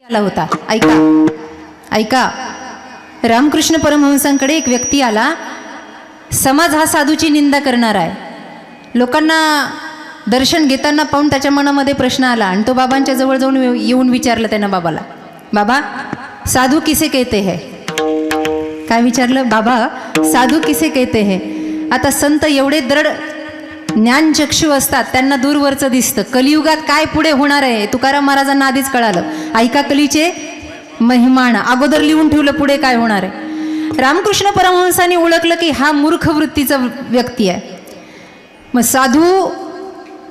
आला होता. ऐका ऐका, रामकृष्ण परमहंसांकडे एक व्यक्ती आला. समाज हा साधूची निंदा करणार आहे. लोकांना दर्शन घेताना पाहून त्याच्या मनामध्ये प्रश्न आला आणि तो बाबांच्या जवळ जाऊन येऊन विचारलं त्यानं बाबाला, बाबा साधू किसे कहते हैं? काय विचारलं? बाबा साधू किसे कहते हैं? आता संत एवढे दृढ ज्ञानचक्षू असतात, त्यांना दूरवरचं दिसतं. कलियुगात काय पुढे होणार आहे तुकाराम महाराजांना आधीच कळालं. ऐका कलीचे महिमान, अगोदर लिहून ठेवलं पुढे काय होणार आहे. रामकृष्ण परमहंसांनी ओळखलं की हा मूर्ख वृत्तीचा व्यक्ती आहे. मग साधू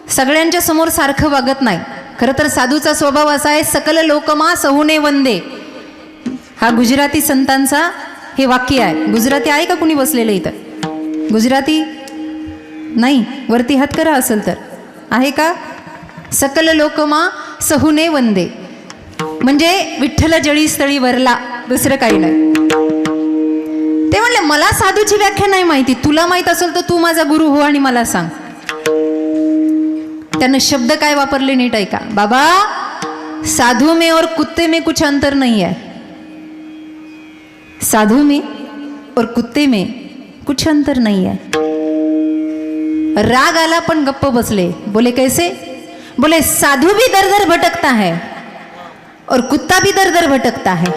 सगळ्यांच्या समोर सारखं वागत नाही. खरं तर साधूचा स्वभाव असा आहे, सकल लोकमा सहुने वंदे. हा गुजराती संतांचा हे वाक्य आहे. गुजराती आहे का कुणी बसलेलं इथं? गुजराती नाही, वरती हात करा असेल तर. आहे का? सकल लोकमा सहुने वंदे म्हणजे विठ्ठल जळी स्थळी वरला, दुसरं काही नाही. ते म्हणले मला साधूची व्याख्या नाही माहिती, तुला माहित असेल तर तू माझा गुरु हो आणि मला सांग. त्यानं शब्द काय वापरले नीट ऐका. बाबा साधू में और कुत्ते में कुछ अंतर नहीं है. साधू में और कुत्ते में कुछ अंतर नहीं है. राग आला पण गप्प बसले. बोले कैसे? बोले साधू भी दर दर भटकता है और कुत्ता भी दर दर भटकता है.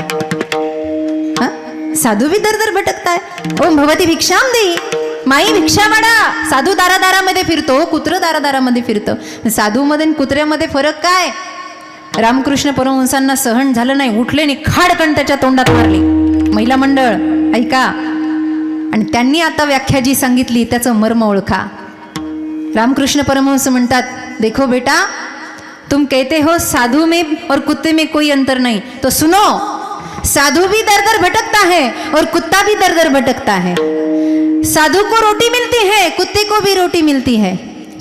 साधू भी दर दर भटकता है. ओम भवती भिक्षाम देई, माई भिक्षा माडा. साधू दारादारामध्ये फिरतो, कुत्र दारादारामध्ये फिरतं. साधूमध्ये आणि कुत्र्यामध्ये फरक काय? रामकृष्ण परमहंसांना सहन झालं नाही, उठले आणि खाडकन त्याच्या तोंडात मारली. महिला मंडळ ऐका, आणि त्यांनी आता व्याख्या जी सांगितली त्याचं मर्म ओळखा. रामकृष्ण परमहंस म्हणतात, देखो बेटा तुम कहते हो साधु में और कुत्ते में कोई अंतर नहीं, तो सुनो साधु भी दर दर भटकता है और कुत्ता भी दर दर भटकता है. साधु को रोटी मिलती है, कुत्ते को भी रोटी मिलती है.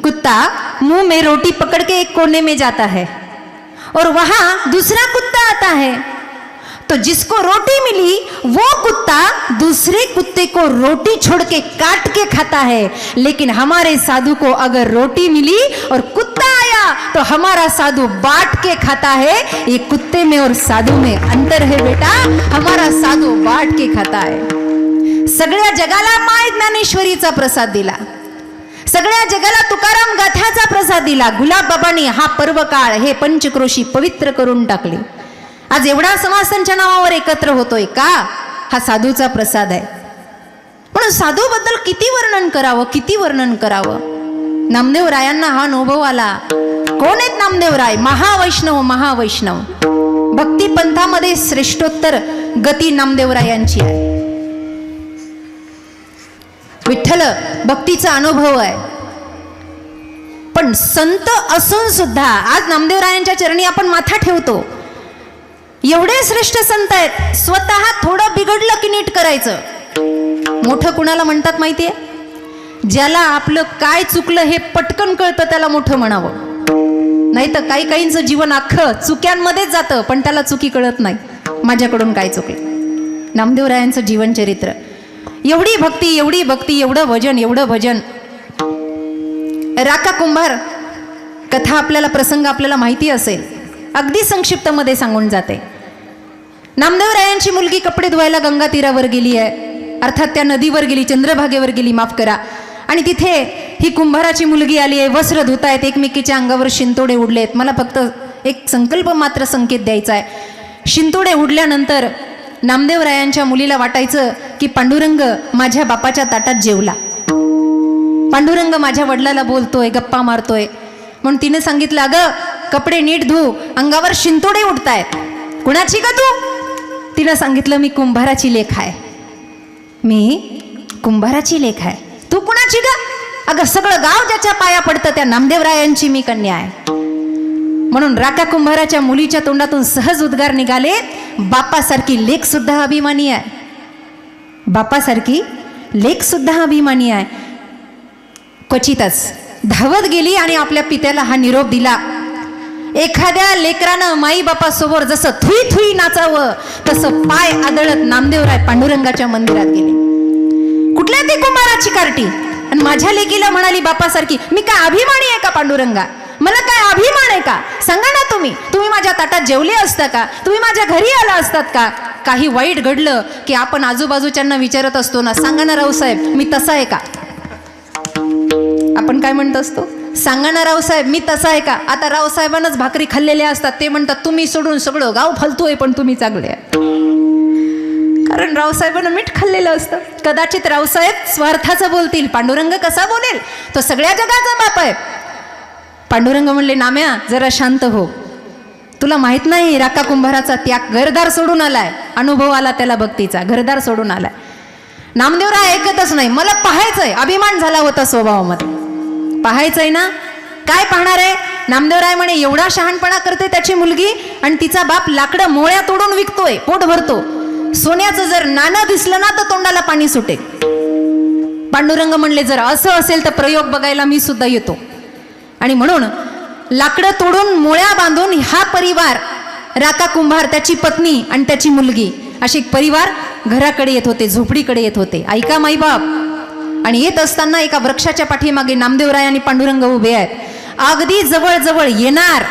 कुत्ता मुंह में रोटी पकड़ के एक कोने में जाता है और वहां दूसरा कुत्ता आता है, तो जिसको रोटी मिली वो कुत्ता दूसरे कुत्ते को रोटी छोड़ के काट के खाता है. लेकिन हमारे साधु को अगर रोटी मिली और कुत्ता आया तो हमारा साधु बांट के खाता है. ये कुत्ते में और साधु में अंतर है बेटा, हमारा साधु बांट के खाता है. सगळ्या जगाला माय ज्ञानेश्वरीचा प्रसाद दिला, सगळ्या जगाला तुकाराम गाथाचा प्रसाद दिला. गुलाबबाबांनी हा पर्व काळ हे पंचक्रोशी पवित्र करून टाकले. आज एवढा समाज त्यांच्या नावावर एकत्र होतोय का? हा साधूचा प्रसाद आहे. म्हणून साधू बद्दल किती वर्णन करावं, किती वर्णन करावं. नामदेव रायांना हा अनुभव आला. कोण आहेत नामदेव राय? महावैष्णव, महावैष्णव. भक्ती पंथामध्ये श्रेष्ठोत्तर गती नामदेव रायांची आहे. विठ्ठल भक्तीचा अनुभव आहे. पण संत असून सुद्धा आज नामदेव रायांच्या चरणी आपण माथा ठेवतो. एवढे श्रेष्ठ संत आहेत, स्वतः थोडं बिघडलं की नीट करायचं. मोठं कुणाला म्हणतात माहितीये? ज्याला आपलं काय चुकलं हे पटकन कळतं त्याला मोठं म्हणावं. नाही तर काही काहींचं जीवन अख्खं चुक्यांमध्येच जातं, पण त्याला चुकी कळत नाही माझ्याकडून काय चुकलं. नामदेव रायांचं जीवनचरित्र, एवढी भक्ती, एवढी भक्ती, एवढं भजन, एवढं भजन. राका कुंभार कथा आपल्याला, प्रसंग आपल्याला माहिती असेल, अगदी संक्षिप्त मध्ये सांगून जाते. नामदेव रायांची मुलगी कपडे धुवायला गंगा तीरावर गेली आहे, अर्थात त्या नदीवर गेली, चंद्रभागेवर गेली, माफ करा. आणि तिथे ही कुंभाराची मुलगी आली आहे, वस्त्र धुतायत, एकमेकीच्या अंगावर शिंतोडे उडलेत. मला फक्त एक संकल्प मात्र संकेत द्यायचा आहे. शिंतोडे उडल्यानंतर नामदेव रायांच्या मुलीला वाटायचं की पांडुरंग माझ्या बापाच्या ताटात जेवला, पांडुरंग माझ्या वडिलाला बोलतोय, गप्पा मारतोय. म्हणून तिने सांगितलं, अगं कपडे नीट धू, अंगावर शिंतोडे उडतायत. कुणाची का तू? तिला सांगितलं, मी कुंभाराची लेख आहे, मी कुंभाराची लेख आहे. तू कुणाची ग? अगं सगळं गाव ज्याच्या पाया पडतं त्या नामदेवरायांची मी कन्या आहे. म्हणून राका कुंभाराच्या मुलीच्या तोंडातून सहज उद्गार निघाले, बापासारखी लेख सुद्धा अभिमानी आहे, बापासारखी लेख सुद्धा अभिमानी आहे. क्वचितच धावत गेली आणि आपल्या पित्याला हा निरोप दिला. एखाद्या लेकरानं माई बापासमोर जसं थुई थुई नाचावं तसं पाय आदळत नामदेवराय पांडुरंगाच्या मंदिरात गेले. कुठल्या ती कुंभाराची कार्टी? आणि माझ्या लेकीला म्हणाली बापासारखी. मी काय अभिमानी आहे का पांडुरंगा? मला काय अभिमान आहे का? सांगा ना तुम्ही माझ्या ताटात जेवले असता का? तुम्ही माझ्या घरी आला असतात का? काही वाईट घडलं की आपण आजूबाजूच्यांना विचारत असतो ना, सांगा ना रावसाहेब मी तसा आहे का? आपण काय म्हणत असतो? सांगा ना रावसाहेब मी तसा आहे का? आता रावसाहेबांनाच भाकरी खाल्लेल्या असतात, ते म्हणतात तुम्ही सोडून सगळं गाव फालतूय पण तुम्ही चांगले आहे. कारण रावसाहेबांना मीठ खाल्लेलं असतं. कदाचित रावसाहेब स्वार्थाचं बोलतील, पांडुरंग कसा बोलेल? तो सगळ्या जगाचा बाप आहे. पांडुरंग म्हणले नाम्या जरा शांत हो, तुला माहित नाही राका कुंभाराचा त्याग, घरदार सोडून आलाय, अनुभव आला त्याला भक्तीचा, घरदार सोडून आलाय. नामदेवराय ऐकतच नाही, मला पाहायचंय, अभिमान झाला होता स्वभावामध्ये, पाहायचंय ना. काय पाहणार आहे? नामदेवराय म्हणे एवढा शहाणपणा करते त्याची मुलगी आणि तिचा बाप लाकडं मोळ्या तोडून विकतोय, पोट भरतो. सोन्याचं जर नाणं दिसलं ना तर तोंडाला पाणी सुटेल. पांडुरंग म्हणले जर असं असेल तर प्रयोग बघायला मी सुद्धा येतो. आणि म्हणून लाकडं तोडून मोळ्या बांधून हा परिवार, राका कुंभार, त्याची पत्नी आणि त्याची मुलगी, असे एक परिवार घराकडे येत होते, झोपडीकडे येत होते. ऐका माईबाप. आणि येत असताना एका वृक्षाच्या पाठीमागे नामदेवराय आणि पांडुरंग उभे आहेत. अगदी जवळ जवळ येणार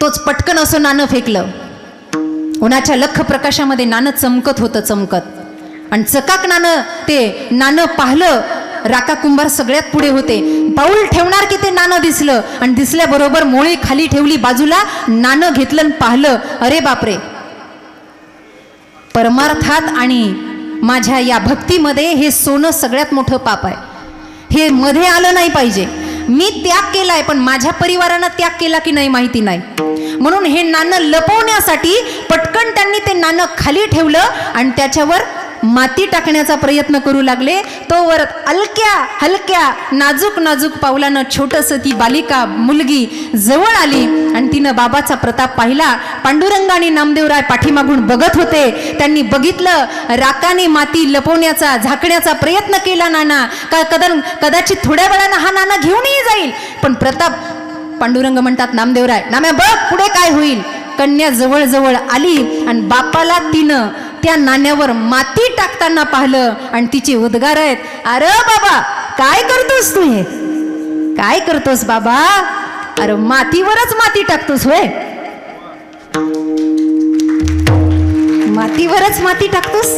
तोच पटकन असं नाणं फेकलं. उन्हाच्या लख प्रकाशामध्ये नाणं चमकत होतं, चमकत. आणि चकाक ते नाणं पाहिलं. राका कुंभार सगळ्यात पुढे होते. पाऊल ठेवणार की ते नाणं दिसलं आणि दिसल्याबरोबर मोळी खाली ठेवली बाजूला, नाणं घेतलं आणि पाहिलं. अरे बापरे, परमार्थात आणि माझ्या या भक्तीमध्ये हे सोनं सगळ्यात मोठं पाप आहे. हे मध्ये आलं नाही पाहिजे. मी त्याग केलाय पण माझ्या परिवारानं त्याग केला की नाही माहिती नाही. म्हणून हे नाणं लपवण्यासाठी पटकन त्यांनी ते नाणं खाली ठेवलं आणि त्याच्यावर माती टाकण्याचा प्रयत्न करू लागले. तोवर हलक्या हलक्या नाजूक नाजूक पावलानं छोटंसं ती बालिका मुलगी जवळ आली आणि तिनं बाबाचा प्रताप पाहिला. पांडुरंग आणि नामदेवराय पाठीमागून बघत होते. त्यांनी बघितलं राकाने माती लपवण्याचा, झाकण्याचा प्रयत्न केला नाना. कदाचित थोड्या वेळानं हा नाना घेऊनही जाईल. पण प्रताप, पांडुरंग म्हणतात नामदेवराय, नाम्या बघ पुढे काय होईल. कन्या जवळ जवळ आली आणि बापाला तिनं त्या नाण्यावर माती टाकताना पाहिलं आणि तिचे उद्गार आहेत, अरे बाबा काय करतोस तू, हे काय करतोस बाबा? अरे मातीवरच माती टाकतोस होय, मातीवरच माती टाकतोस.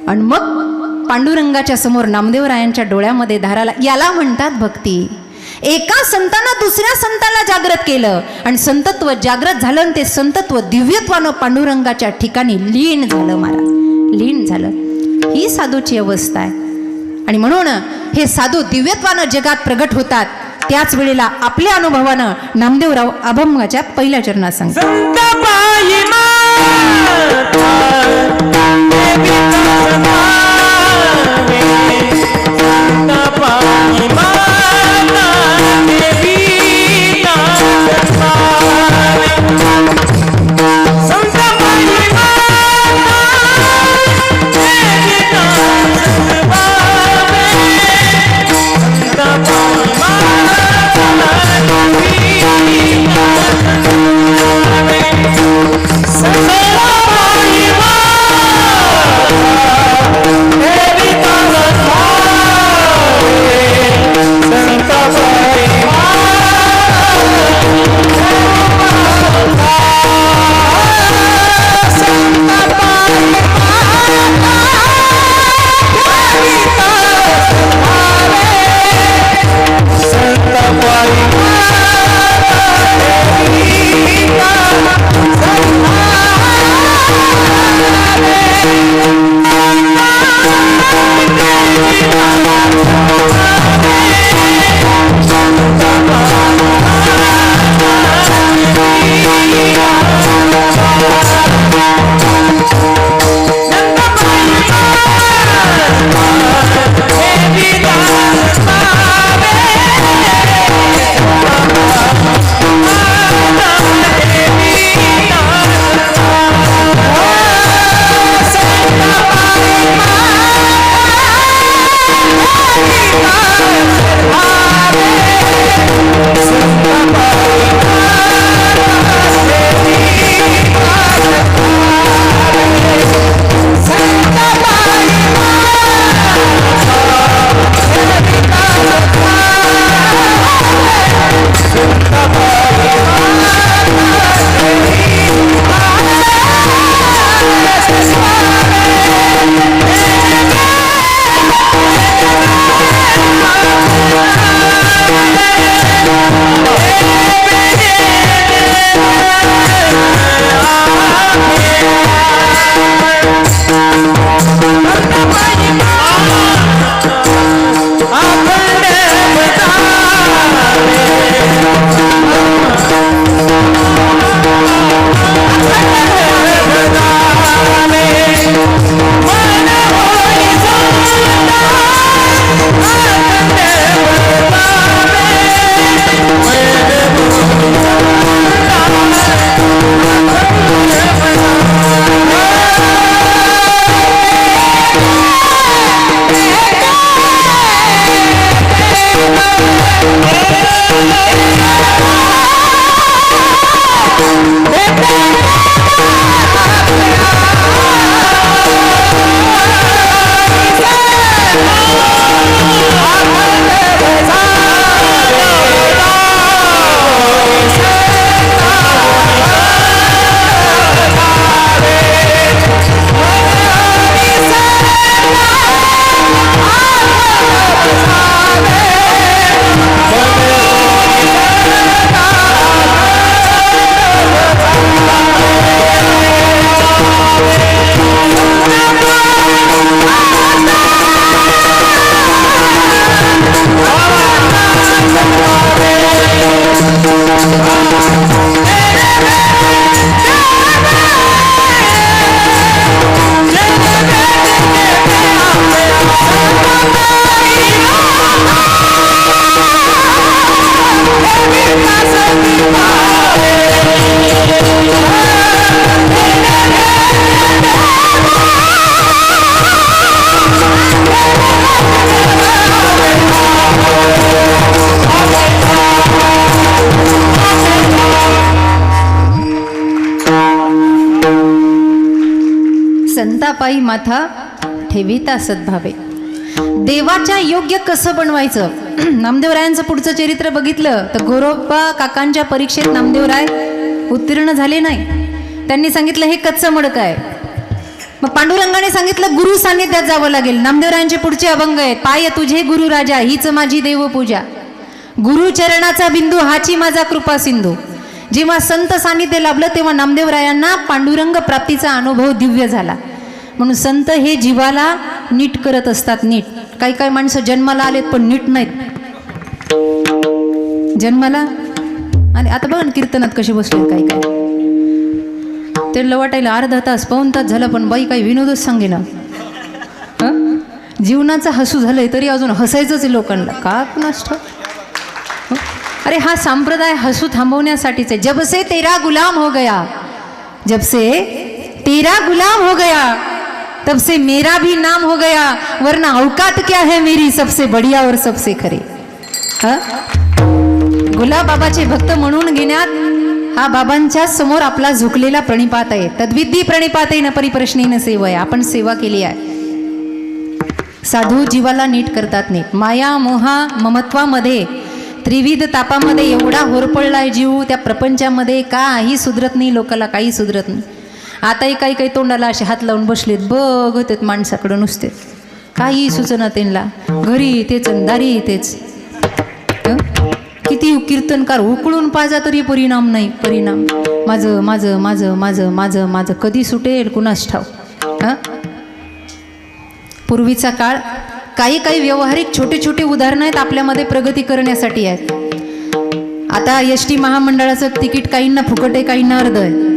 आणि मग पांडुरंगाच्या समोर नामदेवरायांच्या डोळ्यामध्ये धाराला. याला म्हणतात भक्ती. एका संतानं दुसऱ्या संताला जागृत केलं आणि संतत्व जागृत झालं आणि ते संतत्व दिव्यत्वानं पांडुरंगाच्या ठिकाणी लीन झालं. महाराज लीन झालं. ही साधूची अवस्था आहे. आणि म्हणून हे साधू दिव्यत्वानं जगात प्रगट होतात. त्याच वेळेला आपल्या अनुभवानं नामदेवराव अभंगाच्या पहिल्या चरणात सांगतात, Santa Maria. पायी माथा ठेविता सद्भावे. देवाच्या योग्य कसं बनवायचं. नामदेवरायांचं पुढचं चरित्र बघितलं तर गोरोबा काकांच्या परीक्षेत नामदेवराय उत्तीर्ण झाले नाही. त्यांनी सांगितलं हे कच्चं मडकं आहे. मग पांडुरंगाने सांगितलं गुरु सान्निध्यात जावं लागेल. नामदेवरायांचे पुढचे अभंग आहेत. पाय तुझे गुरु राजा हीच माझी देवपूजा, गुरु चरणाचा बिंदू हाची माझा कृपा सिंधू. जेव्हा संत सान्निध्य लाभलं तेव्हा नामदेवरायांना पांडुरंग प्राप्तीचा अनुभव दिव्य झाला. म्हणून संत हे जीवाला नीट करत असतात. नीट काही काही माणसं जन्माला आलेत पण नीट नाहीत. जन्माला आणि आता बघा ना कीर्तनात कसे बसले काही काय. ते वाटायला अर्धा तास पाऊण तास झाला पण बाई काही विनोदच सांगे ना. जीवनाचं हसू झालंय तरी अजून हसायचंच आहे लोकांना का कुणास ठाऊक. अरे हा संप्रदाय हसू थांबवण्यासाठीच आहे. जब से तेरा गुलाम हो गया, जब से तेरा गुलाम हो गया तब से मेरा भी नाम हो गया, वरना औकात क्या है मेरी सबसे बढ़िया और सबसे खरे. गुलाब बाबाचे भक्त म्हणून घेण्यात हा बाबांच्या समोर आपला झुकलेला प्रणिपात आहे. तद्विधी प्रणिपात न परिप्रश्नेन सेवय. आपण सेवा केली आहे. साधू जीवाला नीट करतात. नीट माया मोहा ममत्वामध्ये त्रिविध तापामध्ये एवढा होरपळलाय जीव. त्या प्रपंचामध्ये काही सुधरत नाही. लोकाला काही सुधरत नाही. आताही काही काही तोंडाला असे हात लावून बसलेत बघत आहेत माणसाकडं नुसते. काही सूचना त्यांना. घरी तेच दारी तेच. किती कीर्तनकार उकळून पाजा तरी परिणाम नाही. परिणाम माझं माझं माझं माझं माझं माझं कधी सुटेल कुणास ठाव. पूर्वीचा काळ काही काही व्यावहारिक छोटे छोटे उदाहरणं आहेत आपल्यामध्ये प्रगती करण्यासाठी आहेत. आता एस टी महामंडळाचं तिकीट काहींना फुकट आहे काहींना अर्ध आहे.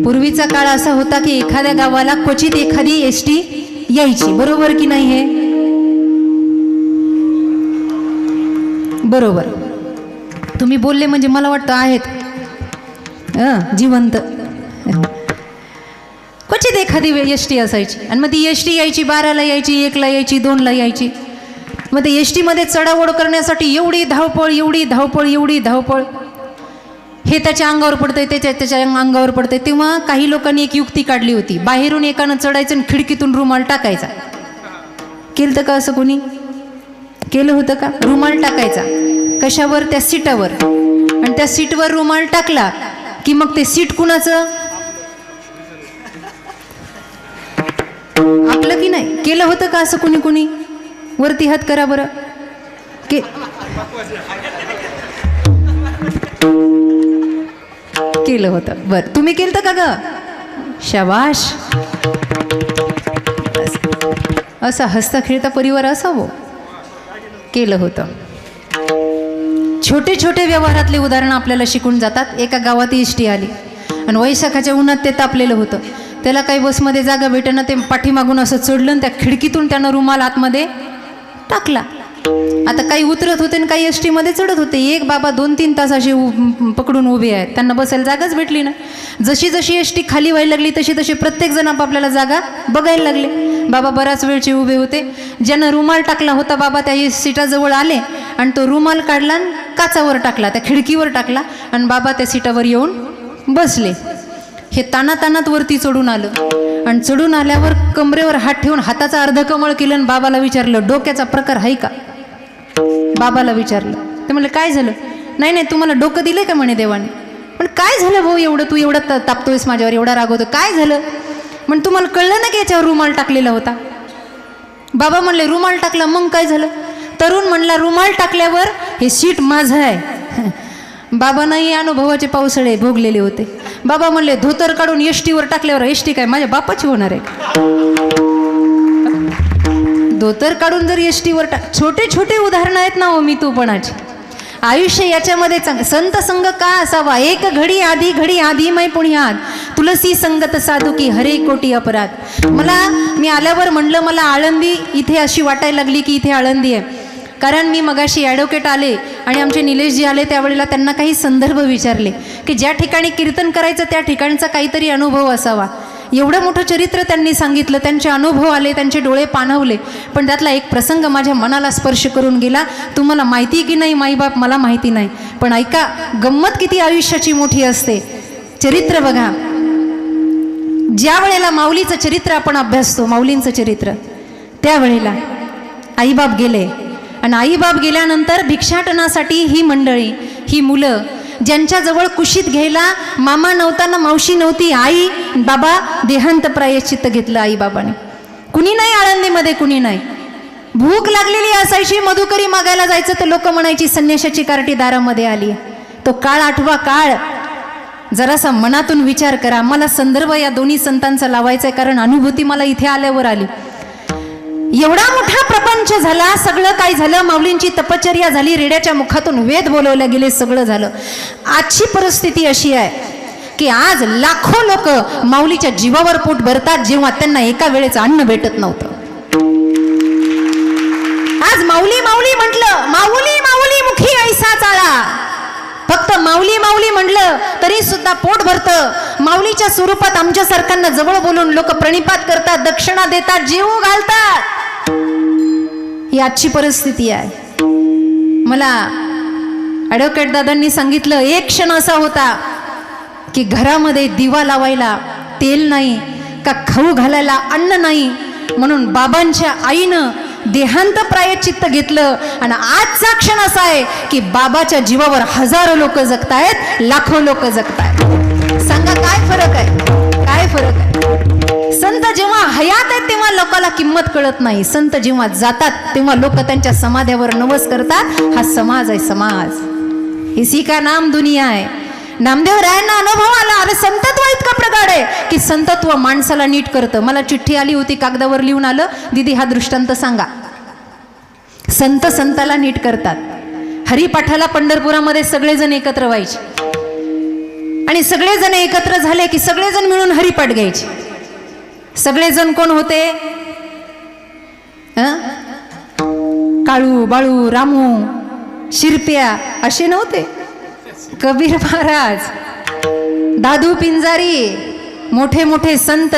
पूर्वीचा काळ असा होता की एखाद्या गावाला क्वचित एखादी एस टी यायची. बरोबर की नाही हे बरोबर. तुम्ही बोलले म्हणजे मला वाटतं आहेत जिवंत. क्वचित एखादी एस टी असायची आणि मग ती एस टी यायची 12ला यायची 1ला यायची 2ला यायची. मग ते एस टीमध्ये चढाओढ करण्यासाठी एवढी धावपळ एवढी धावपळ एवढी धावपळ. हे त्याच्या अंगावर पडतंय त्याच्या अंगावर पडतंय. तेव्हा काही लोकांनी एक युक्ती काढली होती. बाहेरून एकानं चढायचं आणि खिडकीतून रुमाल टाकायचा. केलं का असं कोणी केलं होतं का. रुमाल टाकायचा कशावर त्या सीटावर आणि त्या सीटवर रुमाल टाकला की मग ते सीट कुणाचं आपलं की नाही. केलं होतं का असं कुणी कुणी. वरती हात करा बरं. केलं होतं बरं. तुम्ही केलं का ग. शाबाश. असा हसता खेळता परिवार असावं. केलं होतं. छोटे छोटे व्यवहारातले उदाहरणं आपल्याला शिकून जातात. एका गावात एस टी आली आणि वैशाखाच्या उन्हात ते तापलेलं होतं. त्याला काही बसमध्ये जागा भेटेना. ते पाठीमागून असं चढलं आणि त्या खिडकीतून त्यानं रुमाल आतमध्ये टाकला. आता काही उतरत होते आणि काही एस टीमध्ये चढत होते. एक बाबा 2-3 तास असे पकडून उभे आहेत. त्यांना बसायला जागाच भेटली ना. जशी जशी एस टी खाली व्हायला लागली तशी तशी प्रत्येक जण आपापल्याला जागा बघायला लागले. बाबा बराच वेळचे उभे होते. ज्यानं रुमाल टाकला होता बाबा त्या सीटाजवळ आले आणि तो रुमाल काढला आणि काचावर टाकला त्या खिडकीवर टाकला आणि बाबा त्या सीटावर येऊन बसले. हे तानातानात वरती चढून आलं आणि चढून आल्यावर कमरेवर हात ठेवून हाताचा अर्धकमळ केलं आणि बाबाला विचारलं डोक्याचा प्रकार आहे का. बाबाला विचारलं. ते म्हणले काय झालं. नाही नाही तुम्हाला डोकं दिलंय का म्हणे देवाने. पण काय झालं भाऊ एवढं तू एवढं तापतोयस माझ्यावर एवढा रागवतो काय झालं. म्हण तुम्हाला कळलं ना की याच्यावर रुमाल टाकलेला होता. बाबा म्हणले रुमाल टाकला मग काय झालं. तरुण म्हणला रुमाल टाकल्यावर हे सीट माझं आहे. बाबांनाही अनुभवाचे पावसाळे भोगलेले होते. बाबा म्हणले धोतर काढून एस टीवर टाकल्यावर एस टी काय माझ्या बापाची होणार आहे. धोतर काढून जर एस टीवर छोटे छोटे उदाहरणं आहेत ना हो मी तूपणाची. आयुष्य याच्यामध्ये संत संग का असावा. एक घडी आधी मै पुण्यात तुलसी संगत साधू की हरे कोटी अपराध. मी आल्यावर म्हणलं मला आळंदी इथे अशी वाटायला लागली की इथे आळंदी आहे. कारण मी मगाशी ॲडव्होकेट आले आणि आमचे निलेशजी आले त्यावेळेला त्यांना काही संदर्भ विचारले की ज्या ठिकाणी कीर्तन करायचं त्या ठिकाणचा काहीतरी अनुभव असावा. एवढं मोठं चरित्र त्यांनी सांगितलं. त्यांचे अनुभव आले त्यांचे डोळे पाणावले. पण त्यातला एक प्रसंग माझ्या मनाला स्पर्श करून गेला. तुम्हाला माहिती की नाही माईबाप मला माहिती नाही पण ऐका गंमत किती आयुष्याची मोठी असते. चरित्र बघा. ज्या वेळेला माऊलीचं चरित्र आपण अभ्यासतो, माऊलींचं चरित्र, त्यावेळेला आईबाप गेले आणि आईबाप गेल्यानंतर भिक्षाटनासाठी ही मंडळी, ही मुलं ज्यांच्याजवळ कुशीत घ्यायला मामा नव्हता ना मावशी नव्हती, आई बाबा देहांत प्रायश्चित्त घेतलं आईबाबाने. कुणी नाही आळंदीमध्ये, कुणी नाही. भूक लागलेली असायची, मधुकरी मागायला जायचं तर लोक म्हणायची संन्याशाची कार्टी दारामध्ये आली. तो काळ आठवा काळ. जरासा मनातून विचार करा. मला संदर्भ या दोन्ही संतांचा लावायचा आहे, कारण अनुभूती मला इथे आल्यावर आली. एवढा मोठा प्रपंच झाला, सगळं काय झालं, माऊलींची तपश्चर्या झाली, रेड्याच्या मुखातून वेद बोलवले गेले, सगळं झालं. आजची परिस्थिती अशी आहे की आज लाखो लोक माऊलीच्या जीवावर पोट भरतात, जेव्हा त्यांना एका वेळेचं अन्न भेटत नव्हतं. आज माऊली माऊली म्हटलं, माऊली माऊली मुखी ऐसा चाळा, फक्त माऊली माऊली म्हटलं तरी सुद्धा पोट भरतं. माऊलीच्या स्वरूपात आमच्या सारख्यांना जवळ बोलून लोक प्रणिपात करतात, दक्षिणा देतात, जीव घालतात. ही आजची परिस्थिती आहे. मला ॲडव्होकेट दादांनी सांगितलं, एक क्षण असा होता की घरामध्ये दिवा लावायला तेल नाही, का खाऊ घालायला अन्न नाही, म्हणून बाबांच्या आईनं देहांत प्रायश्चित्त घेतलं. आणि आजचा क्षण असा आहे की बाबाच्या जीवावर हजारो लोक जगतायत, लाखो लोक जगतायत. सांगा काय फरक आहे, काय फरक आहे. संत जेव्हा हयात आहेत तेव्हा लोकांना किंमत कळत नाही, संत जेव्हा जातात तेव्हा लोक त्यांच्या समाध्यावर नवस करतात. हा समाज आहे, समाज. इसी का नाम दुनिया आहे. नामदेव रायांना अनुभव आला, अरे संतत्व इतकं प्रगाढ आहे की संतत्व माणसाला नीट करतं. मला चिठ्ठी आली होती, कागदावर लिहून आलं, दीदी हा दृष्टांत सांगा. संत संताला नीट करतात. हरिपाठाला पंढरपुरामध्ये सगळेजण एकत्र व्हायचे आणि सगळेजण एकत्र झाले की सगळेजण मिळून हरिपाठ घ्यायचे. सगळेजण कोण होते? काळू बाळू रामू शिरप्या असे नव्हते. कबीर महाराज, दादू पिंजारी, मोठे मोठे संत,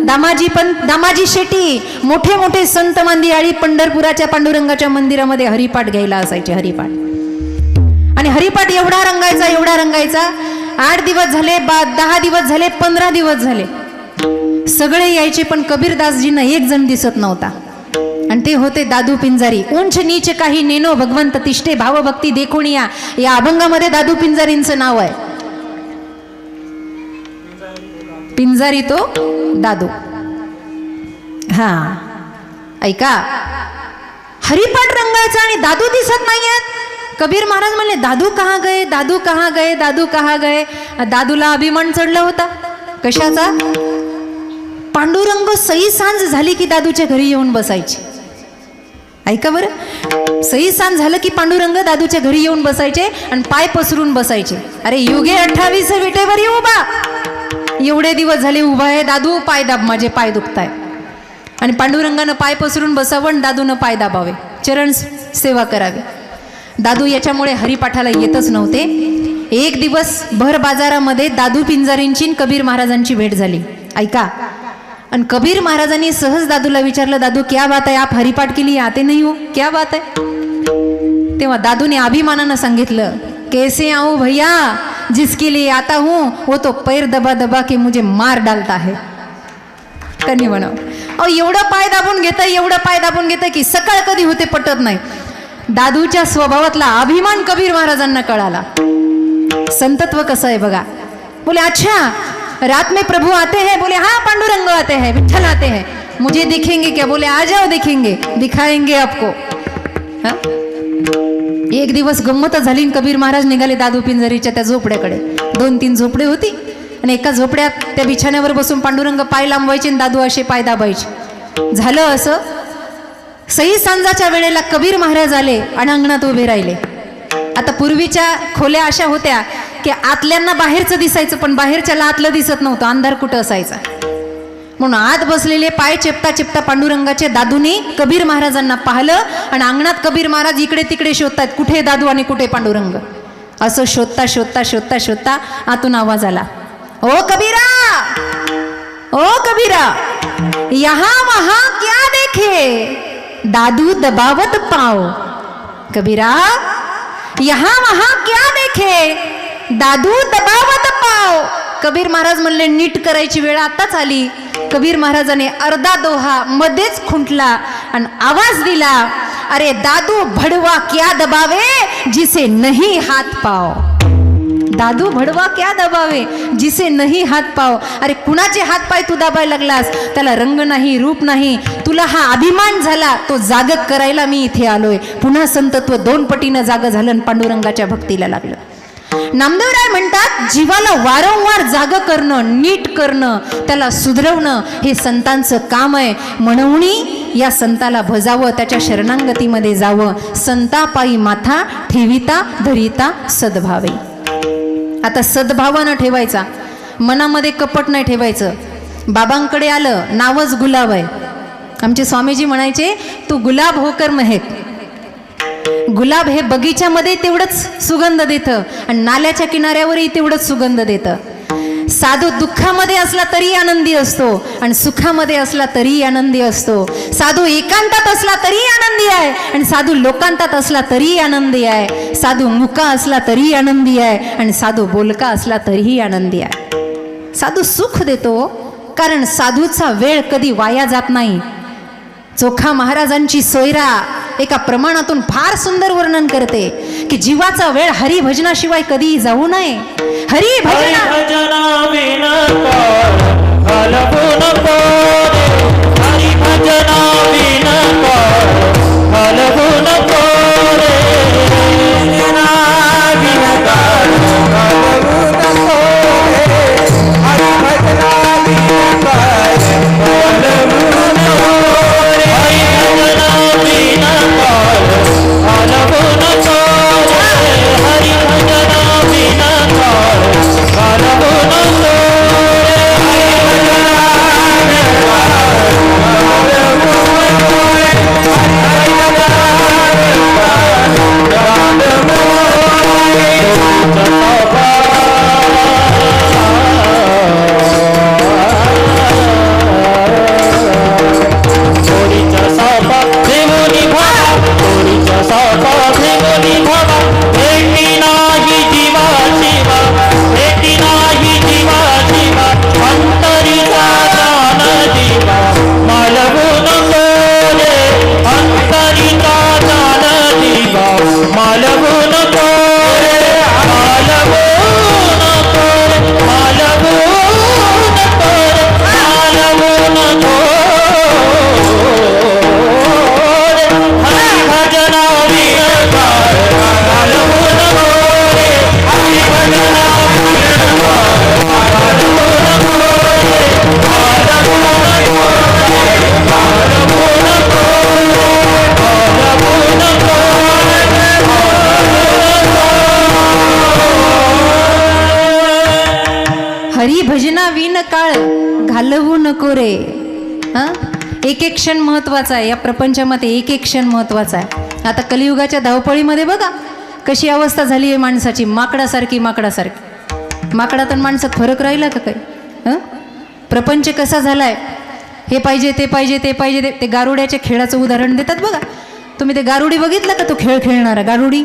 दामाजी शेट्टी, मोठे मोठे संत मंदिराळी पंढरपुराच्या पांडुरंगाच्या मंदिरामध्ये हरिपाठ घ्यायला असायचे. हरिपाठ आणि हरिपाठ एवढा रंगायचा, एवढा रंगायचा. 8 दिवस झाले, 10 दिवस झाले, 15 दिवस झाले, सगळे यायचे, पण कबीरदासजींना एक जण दिसत नव्हता. आणि ते होते दादू पिंजारी. उंच नीच काही नेनो भगवंत तिष्ठे भावभक्ती देखून या अभंगामध्ये दादू पिंजारींचं नाव आहे. पिंजारी तो दादू. हा ऐका, हरिपाठ रंगायचा आणि दादू दिसत नाहीयेत. कबीर महाराज म्हणले, दादू कहाँ गए, दादू कहाँ गए, दादू कहाँ गए. दादूला अभिमान चढला होता. कशाचा? पांडुरंग सई सांज झाली की दादूच्या घरी येऊन बसायचे. ऐका बरं, सई सांज झालं की पांडुरंग दादूच्या घरी येऊन बसायचे आणि पाय पसरून बसायचे. अरे युगे 28 विटेवर येऊ बा, एवढे दिवस झाले उभा आहे दादू, पाय दाब, माझे पाय दुखताय. आणि पांडुरंगानं पाय पसरून बसावं आणि दादूनं पाय दाबावे, चरण सेवा करावी. दादू याच्यामुळे हरिपाठाला येतच नव्हते. एक दिवस भर बाजारामध्ये दादू पिंजारींची कबीर महाराजांची भेट झाली. ऐका, आणि कबीर महाराजांनी सहज दादूला विचारलं, दादू क्या बात है, आप हरिपाठ के लिए आते नहीं हो, क्या बात है. तेव्हा दादूने अभिमानानं सांगितलं, कैसे आऊं भैया, जिसके लिए आता हूं वो तो पैर दबा दबा के मुझे मार डालता है. कनी म्हणाव, अहो एवढं पाय दाबून घेतं, एवढं पाय दाबून घेतं की सकाळ कधी होते पटत नाही. दादूच्या स्वभावातला अभिमान कबीर महाराजांना कळाला. संतत्व कसं आहे बघा. बोले अच्छा रात में प्रभु आते हैं, बोले हाँ पांडुरंग आते हैं, विठ्ठल आते हैं, मुझे दिखेंगे क्या, बोले आ जाओ दिखेंगे, दिखाएंगे आपको. हाँ? एक दिवस गंमत झाली. कबीर महाराज निघाले दादू पिंजारीच्या त्या झोपड्याकडे. 2-3 झोपडे होती आणि एका झोपड्यात त्या बिछाण्यावर बसून पांडुरंग पाय लांबवायचे आणि दादू असे पाय दाबायचे. झालं असं, सई सांजाच्या वेळेला कबीर महाराज आले आणि अंगणात उभे राहिले. आता पूर्वीच्या खोल्या अशा होत्या की आतल्यांना बाहेरचं दिसायचं, पण बाहेरच्याला आतलं दिसत नव्हतं, अंधार कुठं असायचा. म्हणून आत बसलेले पाय चेपता चेपता पांडुरंगाचे दादूने कबीर महाराजांना पाहिलं आणि अंगणात कबीर महाराज इकडे तिकडे शोधतात, कुठे दादू आणि कुठे पांडुरंग. असं शोधता शोधता शोधता शोधता आतून आवाज आला, ओ कबीरा, ओ कबीरा, यहां वहां क्या देखे, दादू दबावत पाओ. कबीरा, यहां वहां क्या देखे, दादू दबावत पाओ. कबीर महाराज म्हणले नीट करायची वेळ आताच आली. कबीर महाराजाने अर्धा दोहा मध्येच खुंटला आणि आवाज दिला, अरे दादू भडवा क्या दबावे जिसे नहीं हात पाव. दादू भडवा क्या दबावे जिसे नहीं हात पाव. अरे कुणाचे हात पाय तू दाबायला लागलास? त्याला रंग नाही, रूप नाही, तुला हा अभिमान झाला, तो जागक करायला मी इथे आलोय. पुन्हा संतत्व 2 पटीनं जाग झालं आणि पांडुरंगाच्या भक्तीला लागलं. नामदेवराय म्हणतात, जीवाला वारंवार जाग करणं, नीट करणं, त्याला सुधरवणं हे संतांचं काम आहे. म्हणून या संताला भजावं, त्याच्या शरणांगतीमध्ये जावं. संतापायी माथा ठेविता धरिता सद्भावे. आता सद्भावानं ठेवायचा, मनामध्ये कपट नाही ठेवायचं. बाबांकडे आलं, नावच गुलाब आहे. आमचे स्वामीजी म्हणायचे, तू गुलाब होकर महक. गुलाब हे बगीच्यामध्ये तेवढंच सुगंध देतं आणि नाल्याच्या किनाऱ्यावरही तेवढंच सुगंध देतं. साधू दुःखामध्ये असला तरी आनंदी असतो आणि सुखामध्ये असला तरी आनंदी असतो. साधू एकांतात असला तरी आनंदी आहे आणि साधू लोकांतात असला तरी आनंदी आहे. साधू मुका असला तरी आनंदी आहे आणि साधू बोलका असला तरीही आनंदी आहे. साधू सुख देतो, कारण साधूचा वेळ कधी वाया जात नाही. चोखा महाराजांची सोयरा एका प्रमाणातून फार सुंदर वर्णन करते की जीवाचा वेळ हरिभजनाशिवाय कधी जाऊ नये. हरिभजना हरिभजना विन काळ घालवू नको रे. एक एक क्षण महत्वाचा आहे. या प्रपंचामध्ये एक एक क्षण महत्वाचा आहे. आता कलियुगाच्या धावपळीमध्ये बघा कशी अवस्था झाली आहे माणसाची, माकडासारखी. माकडात आणि माणसात फरक राहिला का काही? प्रपंच कसा झालाय, हे पाहिजे ते पाहिजे ते पाहिजे. ते गारुड्याच्या खेळाचं उदाहरण देतात बघा. तुम्ही ते गारुडी बघितलं का? तो खेळ खेळणारा गारुडी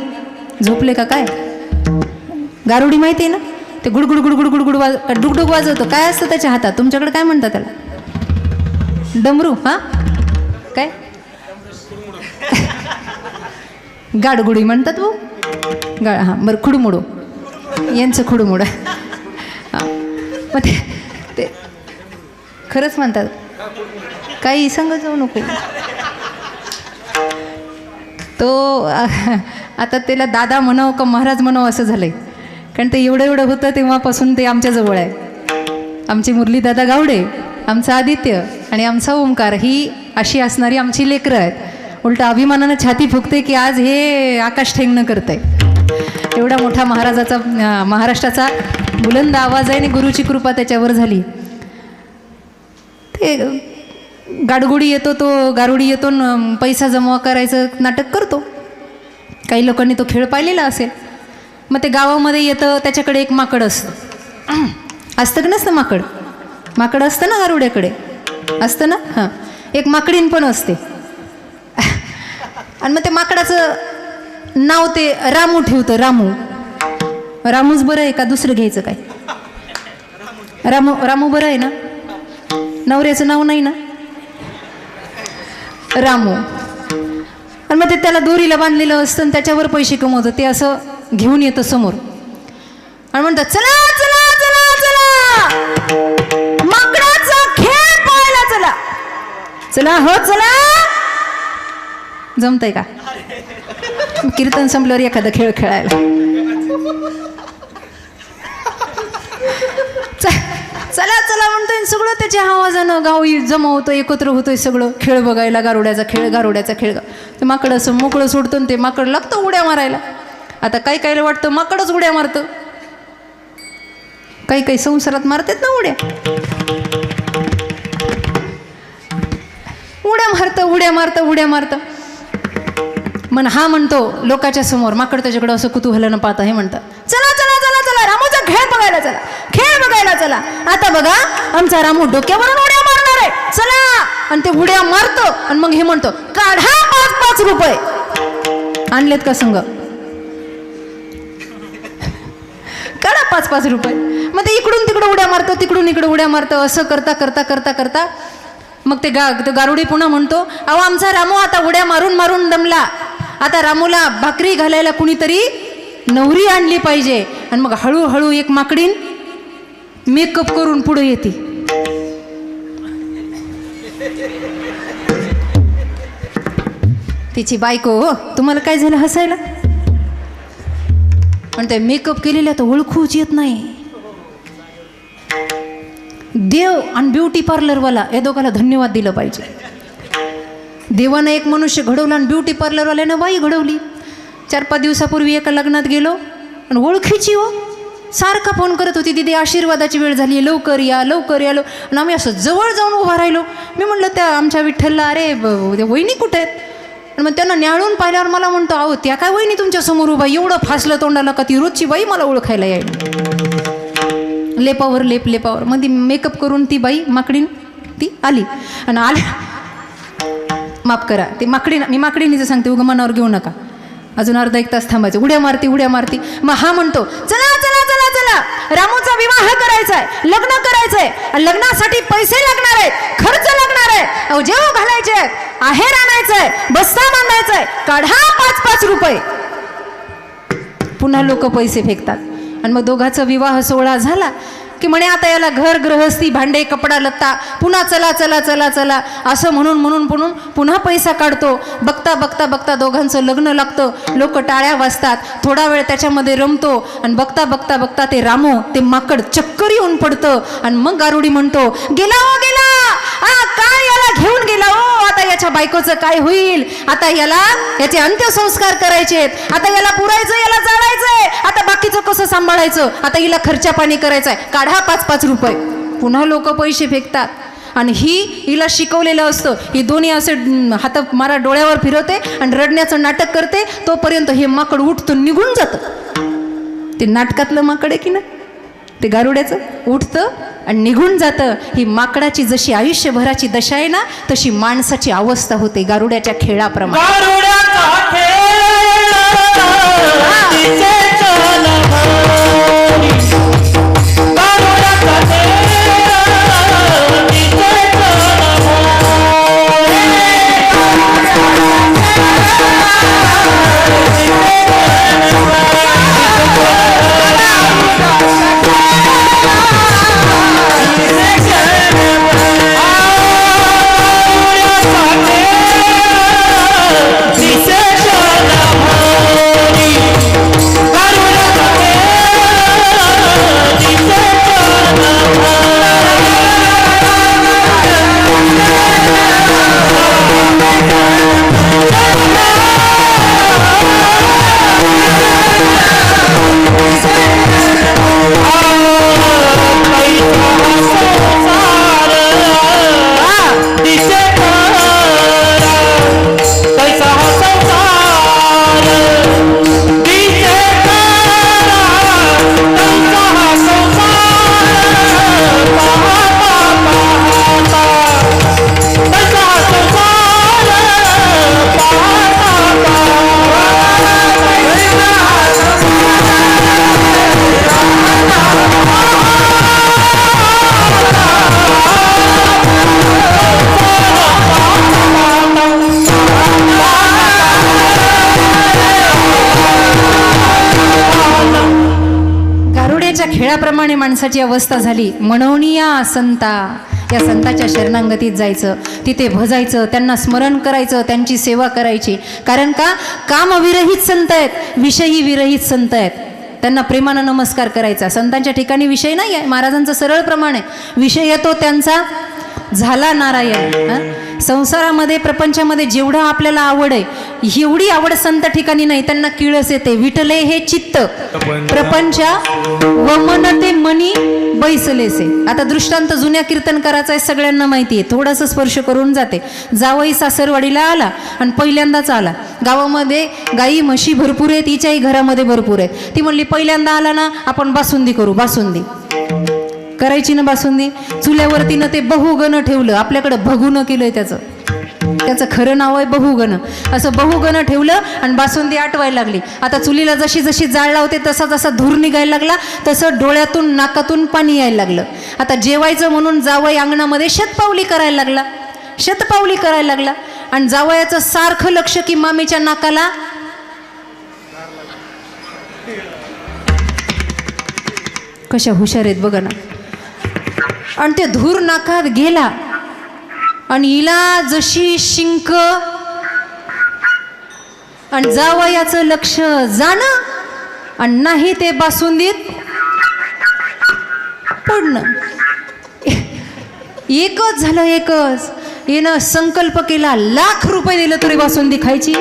झोपले का काय? गारुडी माहिती आहे ना? ते गुडगुड गुडगुड गुडगुड डुगडुग वाजवतो. काय असतं त्याच्या हातात? तुमच्याकडे काय म्हणतात त्याला? डमरू. काय गाडगुडी म्हणतात वो. बरं, खुडमुडो. यांचं खुडमुड. मग ते खरंच म्हणतात. काही सांगत जाऊ नको. तो आता त्याला दादा म्हणावं का महाराज म्हणावं असं झालंय. कारण ते एवढं होतं तेव्हापासून ते आमच्याजवळ आहे. आमचे मुरलीदादा गावडे, आमचा आदित्य आणि आमचा ओंकार ही अशी असणारी आमची लेकरं आहेत. उलट अभिमानानं छाती फुगते की आज हे आकाश ठेंगणं करत आहे. एवढा मोठा महाराष्ट्राचा बुलंद आवाज आहे आणि गुरुची कृपा त्याच्यावर झाली. ते गाडगुडी येतो, तो गारुडी येतो, पैसा जमा करायचं नाटक करतो. काही लोकांनी तो खेळ पाहिलेला असेल. मग ते गावामध्ये येतं, त्याच्याकडे एक माकड असतं. असतं का नसतं माकड? माकड असतं ना गारुड्याकडे, असतं ना. एक माकडीन पण असते. आणि मग ते माकडाचं नाव ते रामू ठेवतं. रामूच बरं आहे का दुसरं घ्यायचं काय? रामू रामू बरं आहे ना? नवऱ्याचं नाव नाही ना? रामू. आणि मग ते त्याला दोरीला बांधलेलं असतं आणि त्याच्यावर पैसे कमवतं. ते असं घेऊन येतं समोर आणि म्हणतात चला चला चला चला माकडाचा खेळ पाहायला चला. चला हो चला. जमतंय का? कीर्तन संपल्यावर एखादा खेळ खेळायला. चला चला म्हणतोय सगळं त्याच्या आवाजानं गाव जमा होतं, एकत्र होतोय सगळं. खेळ बघायला गारुड्याचा खेळ, गारुड्याचा खेळ. ते माकड असं मोकळं सोडतं ते माकड लागतं उड्या मारायला. आता काही काहीला वाटतं माकडच उड्या मारतं, काही काही संसारात मारतात ना उड्या. उड्या मारतं. मन हा म्हणतो लोकांच्या समोर, माकड त्याच्याकडे असं कुतूहलानं पाहतं. हे म्हणतात चला चला चला चला रामूचा खेळ बघायला चला, खेळ बघायला चला. आता बघा आमचा रामू डोक्यावरून उड्या मारणार आहे, चला. आणि ते उड्या मारतो आणि मग हे म्हणतो काढा 5-5 रुपये. आणलेत का संघ? काढा 5-5 रुपये. मग ते इकडून तिकडं उड्या मारतं, तिकडून इकडं उड्या मारतं. असं करता करता करता करता मग ते गारुडी पुन्हा म्हणतो अहो आमचा रामू आता उड्या मारून मारून दमला, आता रामूला भाकरी घालायला कुणीतरी नवरी आणली पाहिजे. आणि मग हळूहळू एक माकडीन मेकअप करून पुढे येते. तिची बायको तुम्हाला काय झालं हसायला? पण ते मेकअप केलेल्या तर ओळखूच येत नाही. देव आणि ब्युटी पार्लरवाला या दोघाला धन्यवाद दिलं पाहिजे. देवानं एक मनुष्य घडवला आणि ब्युटी पार्लरवाल्यानं बाई घडवली. 4-5 दिवसापूर्वी एका लग्नात गेलो आणि ओळखीची हो सारखा फोन करत होती, दीदी आशीर्वादाची वेळ झाली, लवकर या लवकर या. आणि आम्ही असं जवळ जाऊन उभा राहिलो. मी म्हणलं त्या आमच्या विठ्ठलला अरे वहिनी कुठे आहेत? आणि मग त्यांना न्याळून पाहिल्यावर मला म्हणतो अहो त्या काय वहिनी तुमच्या समोर उभा, एवढं फासलं तोंडाला का ती रोजची बाई मला ओळखायला यायला. लेपावर लेपावर मध्ये मेकअप करून ती बाई माकडीन ती आली. आणि माफ करा ते मी माकडीनीचं सांगते, उगा मनावर घेऊ नका. अजून अर्धा 1 तास थांबायचं. उड्या मारती. मग हा म्हणतो चला चला चला चला रामूचा विवाह करायचा आहे, लग्न करायचंय, लग्नासाठी पैसे लागणार आहेत, खर्च लागणार आहे, अहो जेव घालायचे आहेत, आहेर आणायचंय, बस्ता बांधायचाय, काढा 5-5 रुपये. पुन्हा लोक पैसे फेकतात. आणि मग दोघांचा विवाह सोहळा झाला की म्हणे आता याला घर गृहस्थी भांडे कपडा लत्ता पुन्हा चला चला चला चला असं म्हणून पुन्हा पैसा काढतो. बघता दोघांचं लग्न लागतं. लोक टाळ्या वाजतात. थोडा वेळ त्याच्यामध्ये रमतो आणि बघता ते रामू ते माकड चक्कर येऊन पडतं. आणि मग गारुडी म्हणतो गेला हो गेला, काय याला घेऊन गेला हो, आता याच्या बायकोचं काय होईल, आता याचे अंत्यसंस्कार करायचेत, आता याला पुरायचं, याला जाळायचंय, आता बाकीचं कसं सांभाळायचं, आता हिला खर्चा पाणी करायचंय, काढा 5-5 रुपये. पुन्हा लोक पैसे फेकतात. आणि हिला शिकवलेलं असतं, ही दोन्ही असे हात मारा डोळ्यावर फिरवते आणि रडण्याचं नाटक करते. तोपर्यंत हे माकड उठतं निघून जातं. ते नाटकातलं माकड आहे की ना, ते गारुड्याचं उठतं आणि निघून जातं. ही माकडाची जशी आयुष्यभराची दशा आहे ना, तशी माणसाची अवस्था होते गारुड्याच्या खेळाप्रमाणे. भेळाप्रमाणे माणसाची अवस्था झाली. म्हणूनिया संता, या संताच्या शरणांगतीत जायचं, तिथे भजायचं, त्यांना स्मरण करायचं, त्यांची सेवा करायची. कारण का, कामविरहित संत आहेत, विषयी विरहित संत आहेत. त्यांना प्रेमानं नमस्कार करायचा. संतांच्या ठिकाणी विषय नाही आहे, महाराजांचं सरळ प्रमाण आहे. विषय येतो त्यांचा झाला नारायण. संसारामध्ये प्रपंचामध्ये जेवढं आपल्याला आवड आहे, एवढी आवड संत ठिकाणी नाही. त्यांना किळस येते. विठले हे चित्त प्रपंचा वमन ते मनी बैसलेसे. आता दृष्टांत जुन्या कीर्तन करायचा आहे, सगळ्यांना माहिती आहे. थोडंसं स्पर्श करून जाते. जावई सासरवाडीला आला आणि पहिल्यांदाच आला. गावामध्ये गाई म्हशी भरपूर आहेत, तिच्याही घरामध्ये भरपूर आहेत. ती म्हणली पहिल्यांदा आला ना, आपण बासुंदी करू. बासुंदी करायची ना, बासुंदी. चुल्यावरतीनं ते बहुगण ठेवलं. आपल्याकडं भगुनं केलंय त्याचं खरं नाव आहे बहुगण. असं बहुगण ठेवलं आणि बासुंदी आटवायला लागली. आता चुलीला जशी जशी जाळ लावते तसा जसा धूर निघायला लागला, तसं डोळ्यातून नाकातून पाणी यायला लागलं. आता जेवायचं म्हणून जावई अंगणामध्ये शतपावली करायला लागला आणि जावयाचं सारखं लक्ष की मामीच्या नाकाला कशा हुशार आहेत बघा ना. आणि ते धूर नाकात गेला आणि हिला जशी शिंक आणि जावयाचं लक्ष जाणं आणि नाही ते बासुंदीत पडणं. एकच झालं, एकच. येणं संकल्प केला, ₹1,00,000 दिलं तरी बासुंदी खायची.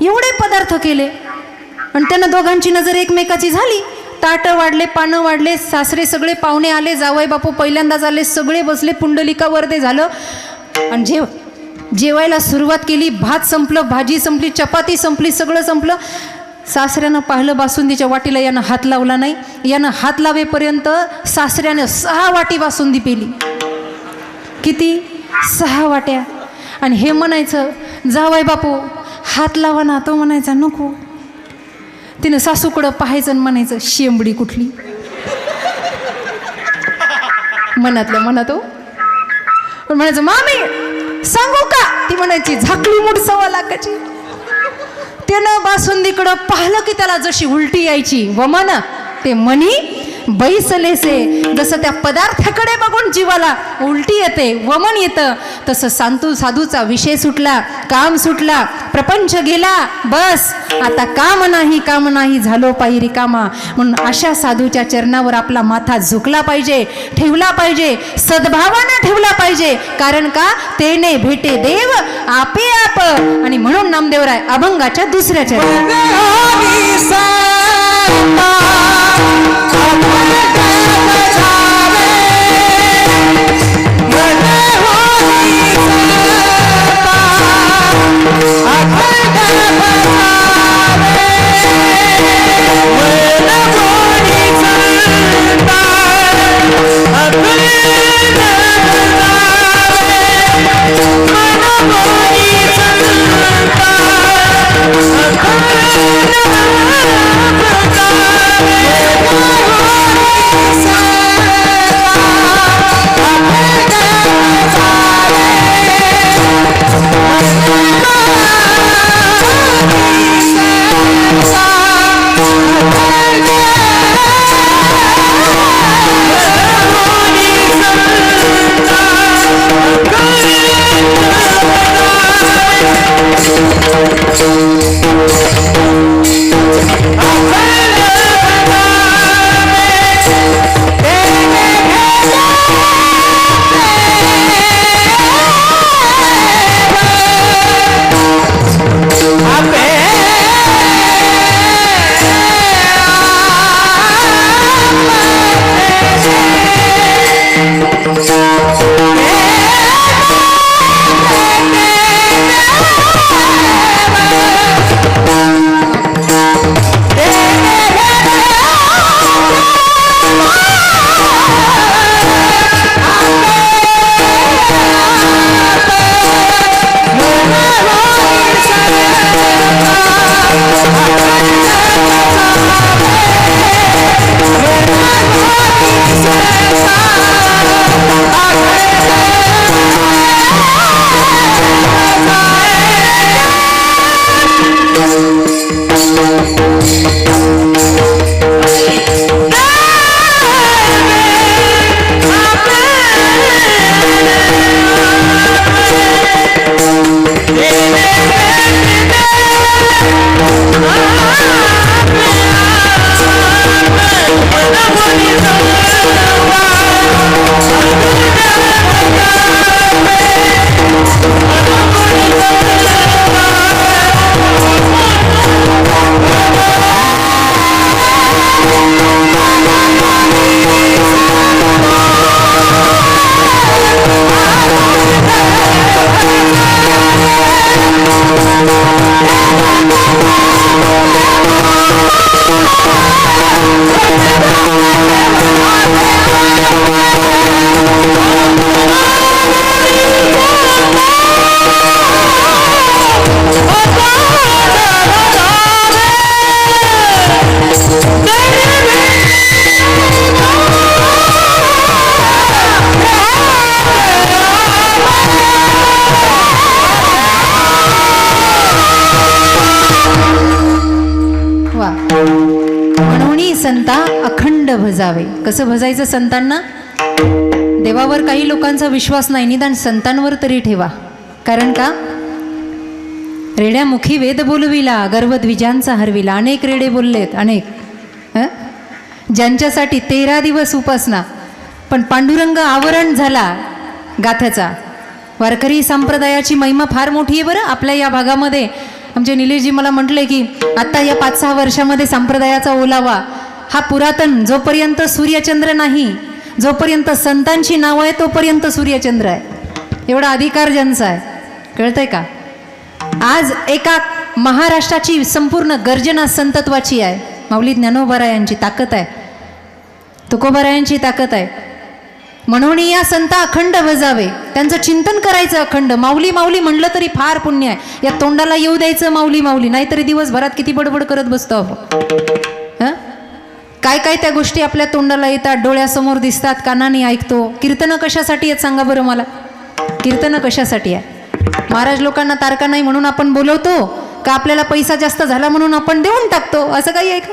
एवढे पदार्थ केले आणि त्यांना दोघांची नजर एकमेकाची झाली. ताटं वाढले, पानं वाढले, सासरे सगळे पाहुणे आले, जावई बापू पहिल्यांदाच आले, सगळे बसले, पुंडलिकावर ते झालं. आणि जेवायला सुरुवात केली. भात संपलं, भाजी संपली, चपाती संपली, सगळं संपलं. सासऱ्यानं पाहिलं बासुंदीच्या वाटीला, यानं हात लावला नाही. यानं हात लावेपर्यंत सासऱ्यानं 6 वाटी बासुंदी पेली. किती? 6 वाट्या. आणि हे म्हणायचं जावई बापू हात लावा ना, तो म्हणायचा नको. तिनं सासूकडं पाहायचं आणि म्हणायचं शेंबडी कुठली. मनातल्या मनात हो. पण म्हणायचं मामी सांगू का, ती म्हणायची झाकली मूठ 1.25 लाखाची. त्यानं बासुंदीकडं पाहिलं की त्याला जशी उलटी यायची. वमन ते मनी बैसलेसे. जसं त्या पदार्थाकडे बघून जीवाला उलटी येते, वमन येतं, तसं साधूचा विषय सुटला, काम सुटला, प्रपंच गेला. बस आता काम नाही झालो पायी रिकामा. म्हणून अशा साधूच्या चरणावर आपला माथा झुकला पाहिजे, ठेवला पाहिजे, सद्भावानं ठेवला पाहिजे. कारण का, तेने भेटे देव आपे आप. आणि म्हणून नामदेवराय अभंगाच्या दुसऱ्या चरणात भजावे. कसं भजायचं संतांना? देवावर काही लोकांचा विश्वास नाही, निदान संतांवर तरी ठेवा. कारण का? रेड्यामुखी वेद बोलविला, गर्व द्विजांचा हरविला. अनेक रेडे बोललेत, अनेक, ज्यांच्यासाठी 13 दिवस उपासना, पण पांडुरंग आवरण झाला गाथ्याचा. वारकरी संप्रदायाची महिमा फार मोठी आहे बरं. आपल्या या भागामध्ये आमचे निलेशजी मला म्हटले की आत्ता या 5-6 वर्षामध्ये संप्रदायाचा ओलावा हा पुरातन, जोपर्यंत सूर्यचंद्र नाही, जोपर्यंत संतांची नावं आहे तोपर्यंत सूर्यचंद्र आहे. एवढा अधिकार ज्यांचा आहे, कळतंय का? आज एका महाराष्ट्राची संपूर्ण गर्जना संतत्वाची आहे. माऊली ज्ञानोबारायांची ताकद आहे, तुकोबारायांची ताकद आहे. म्हणून या संत अखंड भजावे, त्यांचं चिंतन करायचं अखंड. माऊली माऊली म्हणलं तरी फार पुण्य आहे. या तोंडाला येऊ द्यायचं माऊली माऊली, नाहीतरी दिवसभरात किती बडबड करत बसतो आपण. काय काय त्या गोष्टी आपल्या तोंडाला येतात, डोळ्यासमोर दिसतात, कानाने ऐकतो. कीर्तनं कशासाठी आहेत सांगा बरं मला? कीर्तनं कशासाठी आहे? महाराज लोकांना तारका नाही म्हणून आपण बोलवतो का? आपल्याला पैसा जास्त झाला म्हणून आपण देऊन टाकतो, असं काही आहे का?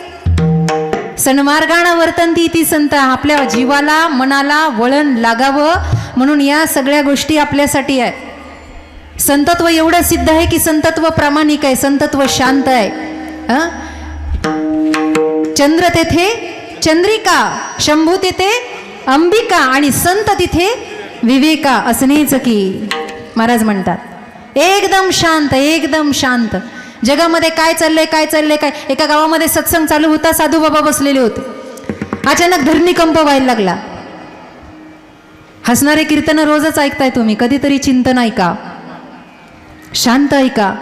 सन्मार्गानं वर्तनती ती संत. आपल्या जीवाला मनाला वळण लागावं म्हणून या सगळ्या गोष्टी आपल्यासाठी आहे. संतत्व एवढं सिद्ध आहे की संतत्व प्रामाणिक आहे, संतत्व शांत आहे. चंद्र तेथे चंद्रिका, शंभू तेथे अंबिका आणि संत तिथे विवेका असणेच की. महाराज म्हणतात एकदम शांत, एकदम शांत. जगामध्ये काय चाललंय काय चाललंय काय? एका गावामध्ये सत्संग चालू होता, साधू बाबा बसलेले होते. अचानक धरणीकंप व्हायला लागला. हसणारे कीर्तन रोजच ऐकताय तुम्ही, कधीतरी चिंतन ऐका, शांत ऐका.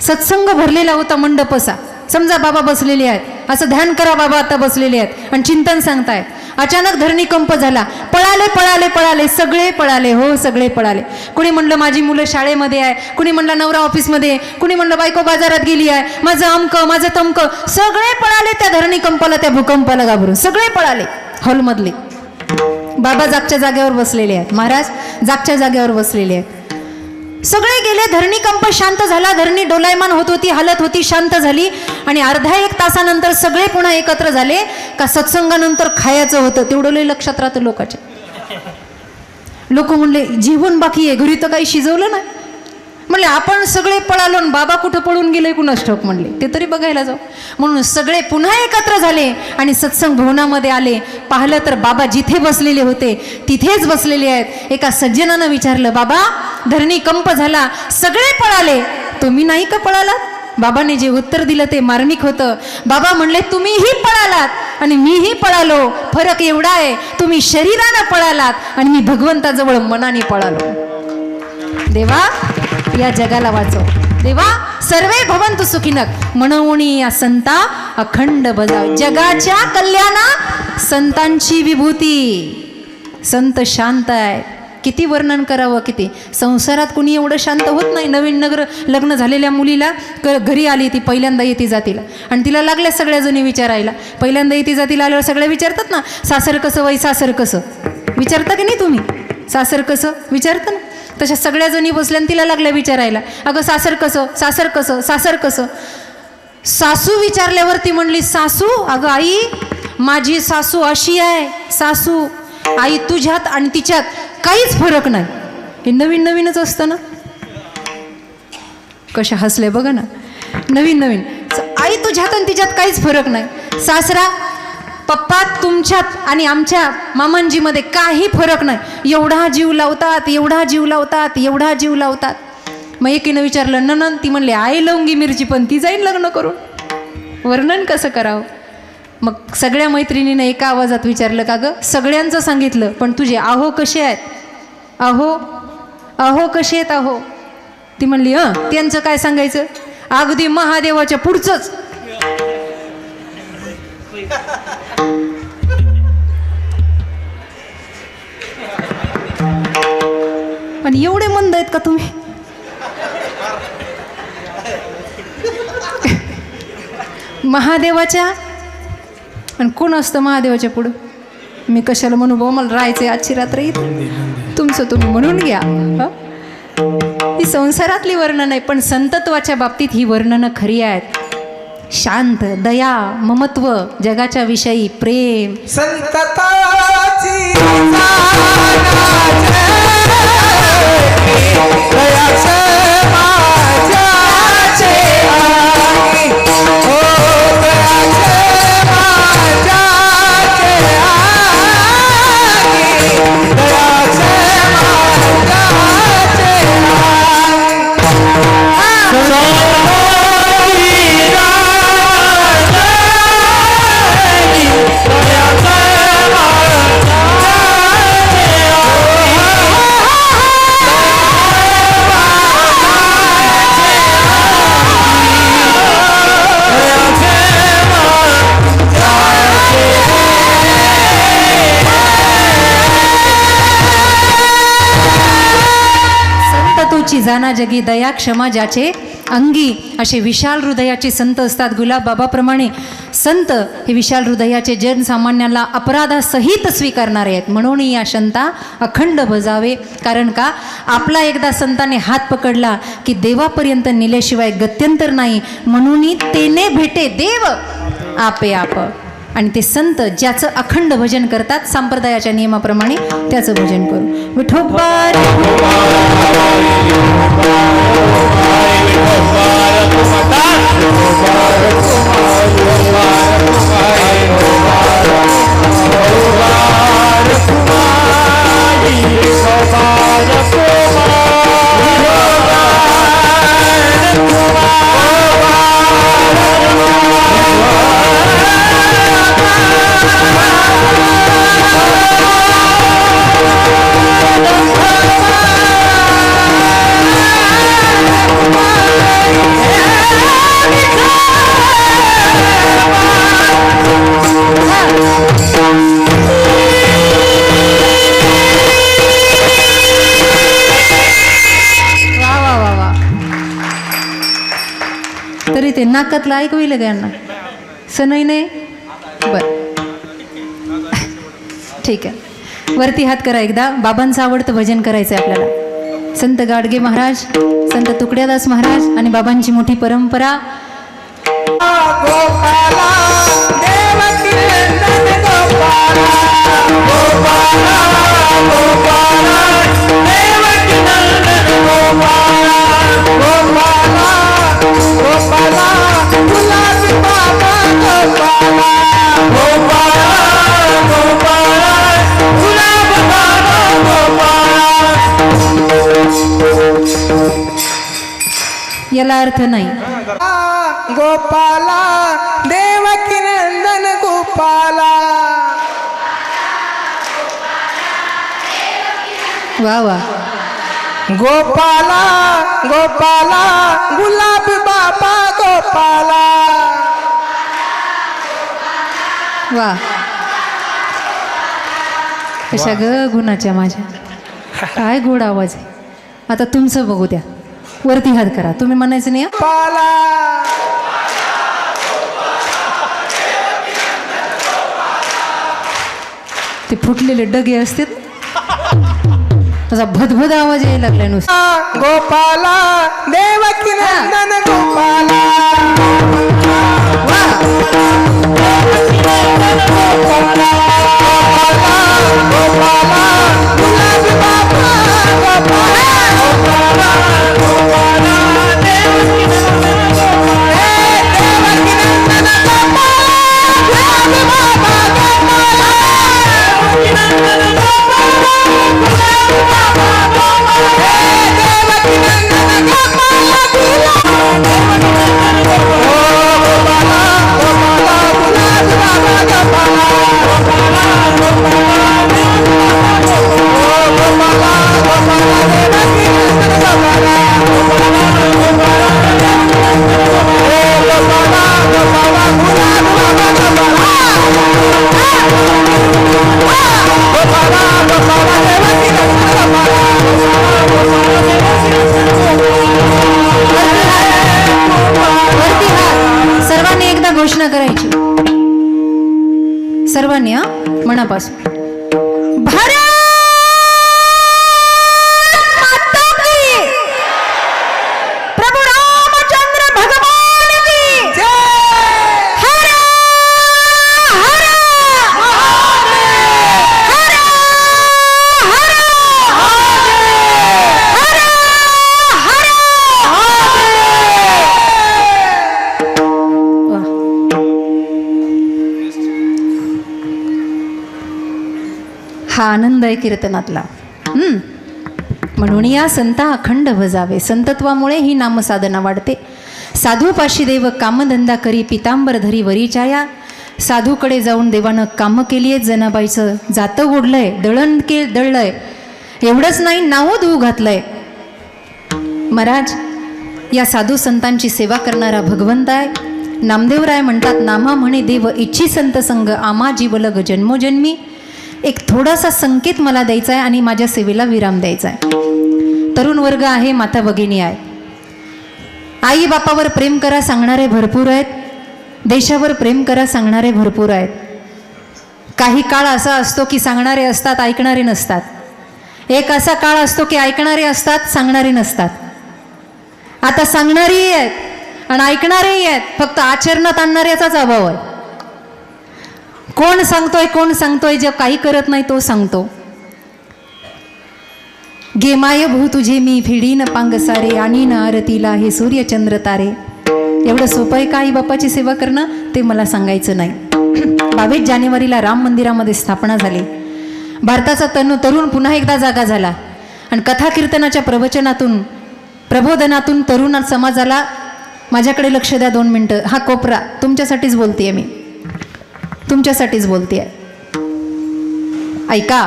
सत्संग भरलेला होता मंडप असा. समजा बाबा बसलेले आहेत, असं ध्यान करा बाबा आता बसलेले आहेत आणि चिंतन सांगतायत. अचानक धरणीकंप झाला. पळाले पळाले पळाले, सगळे पळाले, हो सगळे पळाले. कुणी म्हणलं माझी मुलं शाळेमध्ये आहे, कुणी म्हणलं नवरा ऑफिसमध्ये, कुणी म्हणलं बायको बाजारात गेली आहे, माझं अमकं माझं तमकं. सगळे पळाले त्या धरणीकंपाला, त्या भूकंपाला घाबरून सगळे पळाले हॉलमधले. बाबा जागच्या जागेवर बसलेले आहेत, महाराज जागच्या जागेवर बसलेले आहेत. सगळे गेले. धरणीकंप शांत झाला. धरणी डोलायमान होत होती, हालत होती, शांत झाली. आणि अर्धा 1 तासानंतर सगळे पुन्हा एकत्र झाले. का सत्संगानंतर खायचं होतं, तेवढं लय लक्षात राहतं लोकांच्या. लोक म्हणले जेवण बाकी आहे, घरी तर काही शिजवलं नाही. म्हणले आपण सगळे पळालो, बाबा कुठं पळून गेले कुणास ठाऊक. म्हणले ते तरी बघायला जाऊ. म्हणून सगळे पुन्हा एकत्र झाले आणि सत्संग भवनामध्ये आले. पाहिलं तर बाबा जिथे बसलेले होते तिथेच बसलेले आहेत. एका सज्जनानं विचारलं, बाबा धरणी कंप झाला, सगळे पळाले, तुम्ही नाही का पळालात? बाबाने जे उत्तर दिलं ते मार्मिक होतं. बाबा म्हणले तुम्हीही पळालात आणि मीही पळालो. फरक एवढा आहे, तुम्ही शरीरानं पळालात आणि मी भगवंताजवळ मनाने पळालो. देवा या जगाला वाचव. देवा सर्वे भवंतु सुखिनक म्हणून या संता अखंड बजाव. जगाच्या कल्याणा संतांची विभूती. संत शांत आहे. किती वर्णन करावं, किती. संसारात कुणी एवढं शांत होत नाही. नवीन लग्न झालेल्या मुलीला घरी आली, ती पहिल्यांदा येते जातीला आणि तिला लागल्या सगळ्या जणी विचारायला. पहिल्यांदा येते जातीला आल्यावर सगळे विचारतात ना, सासर कसं वै सासर कसं, विचारता की नाही तुम्ही? सासर कसं विचारतं ना. तशा सगळ्या जणी बसल्या आणि तिला लागल्या विचारायला, अगं सासर कसं सासर कसं सासर कसं. सासू विचारल्यावर ती म्हणली, सासू अगं आई माझी सासू अशी आहे. सासू आई तुझ्यात आणि तिच्यात काहीच फरक नाही. हे नवीन नवीनच असतं ना. कशा हसले बघा ना. नवीन नवीन आई तुझ्यात आणि तिच्यात काहीच फरक नाही. सासरा पप्पा तुमच्यात आणि आमच्या मामांजीमध्ये काही फरक नाही. एवढा जीव लावतात, एवढा जीव लावतात, एवढा जीव लावतात. मग एकीनं विचारलं ननन, ती म्हणले आई लवंगी मिरची, पण ती जाईल लग्न करून. वर्णन कसं करावं. मग सगळ्या मैत्रिणीनं एका आवाजात विचारलं, का गं सगळ्यांचं सांगितलं पण तुझे आहो कसे आहेत? अहो अहो कसे आहेत अहो? ती म्हणली त्यांचं काय सांगायचं, अगदी महादेवाच्या पुढचंच. आणि एवढे मंद आहेत का तुम्ही? महादेवाच्या आणि कोण असतं महादेवाच्या पुढं? मी कशाला म्हणू भाऊ, मला राहायचंय आजची रात्र इथं. तुमचं तुम्ही म्हणून घ्या. ही संसारातली वर्णन आहे, पण संतत्वाच्या बाबतीत ही वर्णनं खरी आहेत. शांत, दया, ममत्व, जगाच्या विषयी प्रेम. संतताची तुची जाना जगी दया क्षमा ज्याचे अंगी. असे विशाल हृदयाचे संत असतात. गुलाबबाबाप्रमाणे संत हे विशाल हृदयाचे जनसामान्याला अपराधासहित स्वीकारणारे आहेत. म्हणून या संता अखंड बजावे. कारण का, आपला एकदा संताने हात पकडला की देवापर्यंत नेल्याशिवाय गत्यंतर नाही. म्हणून तेने भेटे देव आपे आप. आणि ते संत ज्याचं अखंड भजन करतात संप्रदायाच्या नियमाप्रमाणे त्याचं भजन करू. विठोबा तरी ते नाकातलं ऐकू येईल का यांना? सनई नाही बर ठीक आहे. वरती हात करा एकदा. बाबांचं आवडतं भजन करायचं आहे आपल्याला. संत गाडगे महाराज, संत तुकड्यादास महाराज आणि बाबांची मोठी परंपरा. याला अर्थ नाही. गोपाला देवकी नंदन गोपाला. वा वा. गोपाला गोपाला गुलाब बाबा गोपाला. वा. कशा ग गुणाच्या माझ्या, काय गोड आवाज आहे. आता तुमचं बघू द्या. वरती हात करा. तुम्ही म्हणायचं नाही गोपाला. ते फुटलेले डगे असतात तसा भदभद आवाज यायला लागला नुसता. गोपाला देवकी नंदन गोपाला. हा आनंद आहे कीर्तनातला. म्हणून या संता अखंड भजावे. संतत्वामुळे ही नामसाधना वाढते. साधूपाशी देव कामधंदा करी पितांबर धरी वरीचाया. साधूकडे जाऊन देवानं कामं केली आहेत. जनाबाईचं जातं ओढलंय, दळलंय. एवढंच नाही, नावं धुवू घातलंय. महाराज या साधू संतांची सेवा करणारा भगवंत आहे. नामदेवराय म्हणतात, नामा म्हणे देव इच्छी संत संग आमा जीवलग जन्मोजन्मी. एक थोडासा संकेत मला द्यायचा आहे आणि माझ्या सेवेला विराम द्यायचा आहे. तरुण वर्ग आहे, माता भगिनी आहेत. आई बापावर प्रेम करा सांगणारे भरपूर आहेत. देशावर प्रेम करा सांगणारे भरपूर आहेत. काही काळ असा असतो की सांगणारे असतात, ऐकणारे नसतात. एक असा काळ असतो की ऐकणारे असतात, सांगणारे नसतात. आता सांगणारेही आहेत आणि ऐकणारेही आहेत, फक्त आचरणात आणणाऱ्याचाच अभाव आहे. कोण सांगतोय जे काही करत नाही तो सांगतो. गे माय भू तुझे मी फिडीन पांगसारे आणि न आरतीला हे सूर्यचंद्र तारे. एवढं सोपं आहे का आई बापाची सेवा करणं, ते मला सांगायचं नाही. 22 जानेवारीला राम मंदिरामध्ये स्थापना झाली. भारताचा तरुण पुन्हा एकदा जागा झाला आणि कथा कीर्तनाच्या प्रबोधनातून तरुण समाजाला, माझ्याकडे लक्ष द्या 2 मिनटं. हा कोपरा तुमच्यासाठीच बोलतेय, मी तुमच्यासाठीच बोलतेय. ऐका,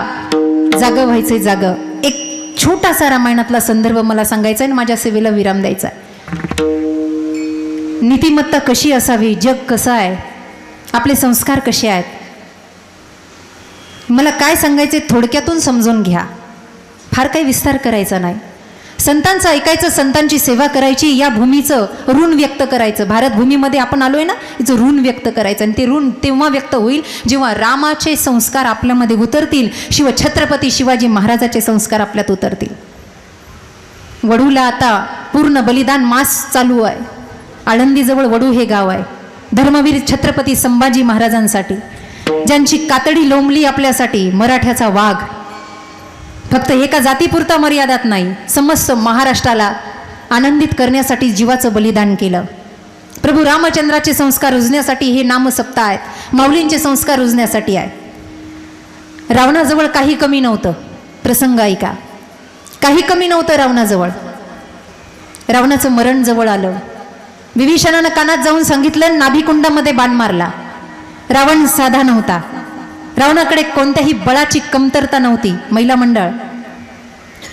जागं व्हायचंय, जागं. एक छोटासा रामायणातला संदर्भ मला सांगायचा आहे आणि माझ्या सेवेला विराम द्यायचा आहे. नीतिमत्ता कशी असावी, जग कसं आहे, आपले संस्कार कसे आहेत, मला काय सांगायचे थोडक्यातून समजून घ्या. फार काही विस्तार करायचा नाही. संतांचं ऐकायचं, संतांची सेवा करायची, या भूमीचं ऋण व्यक्त करायचं. भारत भूमीमध्ये आपण आलोय ना, याचं ऋण व्यक्त करायचं. आणि ते ऋण तेव्हा व्यक्त होईल जेव्हा रामाचे संस्कार आपल्यामध्ये उतरतील, छत्रपती शिवाजी महाराजाचे संस्कार आपल्यात उतरतील. वडूला आता पूर्ण बलिदान मास चालू आहे. आळंदीजवळ वडू हे गाव आहे. धर्मवीर छत्रपती संभाजी महाराजांसाठी, ज्यांची कातडी लोंबली आपल्यासाठी, मराठ्याचा वाघ. फक्त एका जातीपुरता मर्यादात नाही, समस्त महाराष्ट्राला आनंदित करण्यासाठी जीवाचं बलिदान केलं. प्रभू रामचंद्राचे संस्कार रुजण्यासाठी हे नामसप्ताह आहेत. माऊलींचे संस्कार रुजण्यासाठी आहे. रावणाजवळ काही कमी नव्हतं. प्रसंग ऐका, काही कमी नव्हतं रावणाजवळ. रावणाचं मरण जवळ आलं. विभीषणानं कानात जाऊन सांगितलं, नाभिकुंडामध्ये बाण मारला. रावण साधा नव्हता. रावणाकडे कोणत्याही बळाची कमतरता नव्हती. महिला मंडळ,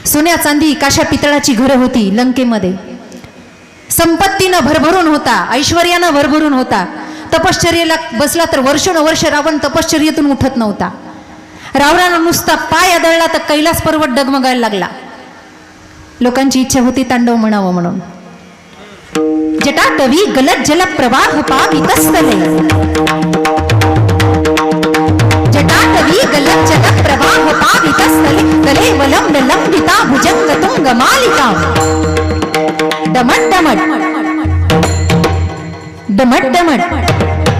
सोन्या चांदी काशा पितळाची घरं होती लंकेमध्ये. संपत्तीनं भरभरून होता, ऐश्वर्यानं भरभरून होता. तपश्चर्येला बसला तर वर्षोनवर्ष रावण तपश्चर्येतून उठत नव्हता. रावणानं नुसता पाय आदळला तर कैलास पर्वत डगमगायला लागला. लोकांची इच्छा होती तांडव म्हणावं म्हणून. जटाटवी गलत जल प्रवाह पावितस्थले, जटाटवी गलत जल प्रवाह पावितस्थले, कलेवलं लंबिता भुजंग तुंग मालिका. डमट डमट डमट डमट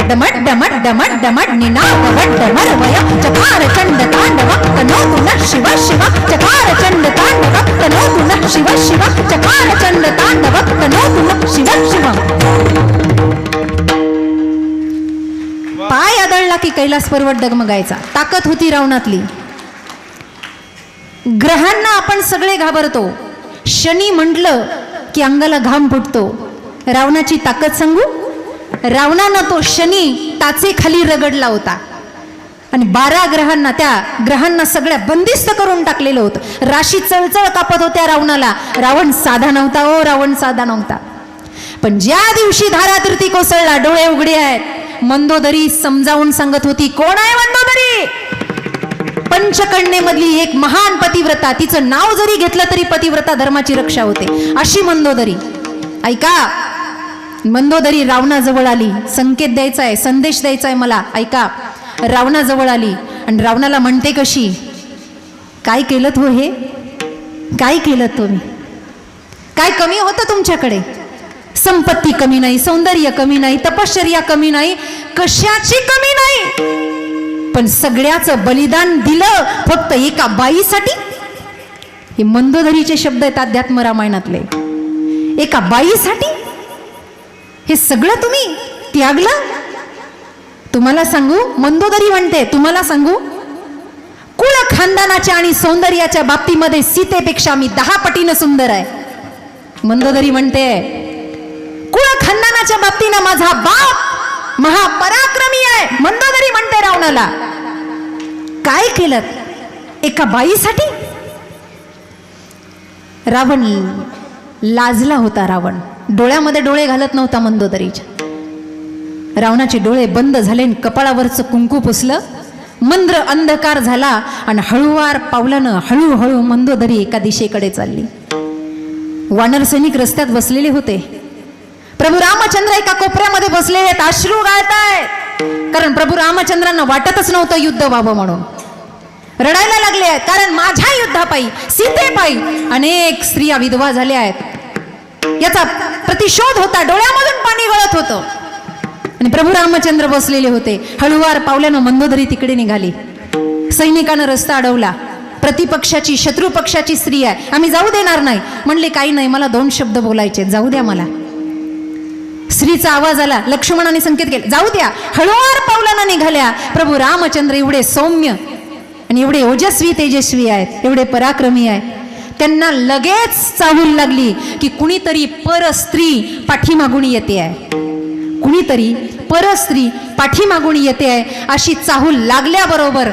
डमट डमट डमट डमट निनादवट डमरवय चकार चंड तांडव तनोतु नः शिव शिव. चकार चंड तांडव तनोतु नः शिव शिव. चकार चंड तांडव तनोतु नः शिव शिव. पाय आदळला की कैलास पर्वत डगमगायचा. ताकद होती रावणातली. ग्रहांना आपण सगळे घाबरतो. शनी म्हटलं की अंगाला घाम फुटतो. रावणाची ताकद सांगू, रावणानं तो शनी टाचेखाली रगडला होता आणि 12 ग्रहांना, त्या ग्रहांना सगळ्या बंदिस्त करून टाकलेलं होतं. राशी चळचळ कापत होत्या रावणाला. रावण साधा नव्हता, ओ रावण साधा नव्हता. पण ज्या दिवशी धारातीर्थी कोसळला, डोळे उघडे आहेत, मंदोदरी समजावून सांगत होती. कोण आहे मंदोदरी? पंचकन्येमधली एक महान पतिव्रता. तिचं नाव जरी घेतलं तरी पतिव्रता धर्माची रक्षा होते, अशी मंदोदरी. ऐका, मंदोदरी रावणाजवळ आली. संकेत द्यायचा आहे, संदेश द्यायचा आहे मला. ऐका, रावणाजवळ आली आणि रावणाला म्हणते कशी, काय केलं हो हे, काय केलं तुम्ही? काय कमी होतं तुमच्याकडे? संपत्ती कमी नाही, सौंदर्य कमी नाही, तपश्चर्या कमी नाही, कशाची कमी नाही, पण सगळ्याचं बलिदान दिलं फक्त एका बाईसाठी. हे मंदोदरीचे शब्द आहेत अध्यात्म रामायणातले. एका बाईसाठी हे सगळं तुम्ही त्यागलं. तुम्हाला सांगू, मंदोदरी म्हणते, तुम्हाला सांगू, कुळ खानदानाच्या आणि सौंदर्याच्या बाबतीमध्ये सीतेपेक्षा मी 10 पटीनं सुंदर आहे मंदोदरी म्हणते. कुळ खानदानाच्या बाबतीनं माझा बाप महापराक्रमी आहे मंदोदरी म्हणते रावणाला. काय केलं एका बाईसाठी? रावण लाजला होता. रावण डोळ्यामध्ये डोळे घालत नव्हता मंदोदरीच्या. रावणाचे डोळे बंद झाले आणि कपाळावरचं कुंकू पुसलं. मंद्र अंधकार झाला आणि हळूवार पावलानं हळूहळू मंदोदरी एका दिशेकडे चालली. वानर सैनिक रस्त्यात बसलेले होते. प्रभू रामचंद्र एका कोपऱ्यामध्ये बसलेले आहेत, अश्रू गाळतायत. कारण प्रभू रामचंद्रांना वाटतच नव्हतं युद्ध व्हावं म्हणून. रडायला लागले आहेत कारण माझ्या युद्धापायी सीतेपायी अनेक स्त्रिया विधवा झाल्या आहेत. याचा प्रतिशोध होता. डोळ्यामधून पाणी गळत होतं आणि प्रभू रामचंद्र बसलेले होते. हळूवार पावल्यानं मंदोदरी तिकडे निघाली. सैनिकानं रस्ता अडवला. प्रतिपक्षाची शत्रू पक्षाची स्त्री आहे, आम्ही जाऊ देणार नाही. म्हणले काही नाही, मला 2 शब्द बोलायचे, जाऊ द्या मला. स्त्रीचा आवाज आला. लक्ष्मणाने संकेत केले, जाऊ द्या. हळूवार पावलानं निघाल्या. प्रभू रामचंद्र एवढे सौम्य आणि एवढे ओजस्वी तेजस्वी आहेत, एवढे पराक्रमी आहेत. त्यांना लगेच चाहूल लागली की कुणीतरी परस्त्री पाठीमागून येते आहे, कुणीतरी परस्त्री पाठीमागून येते आहे. अशी चाहूल लागल्याबरोबर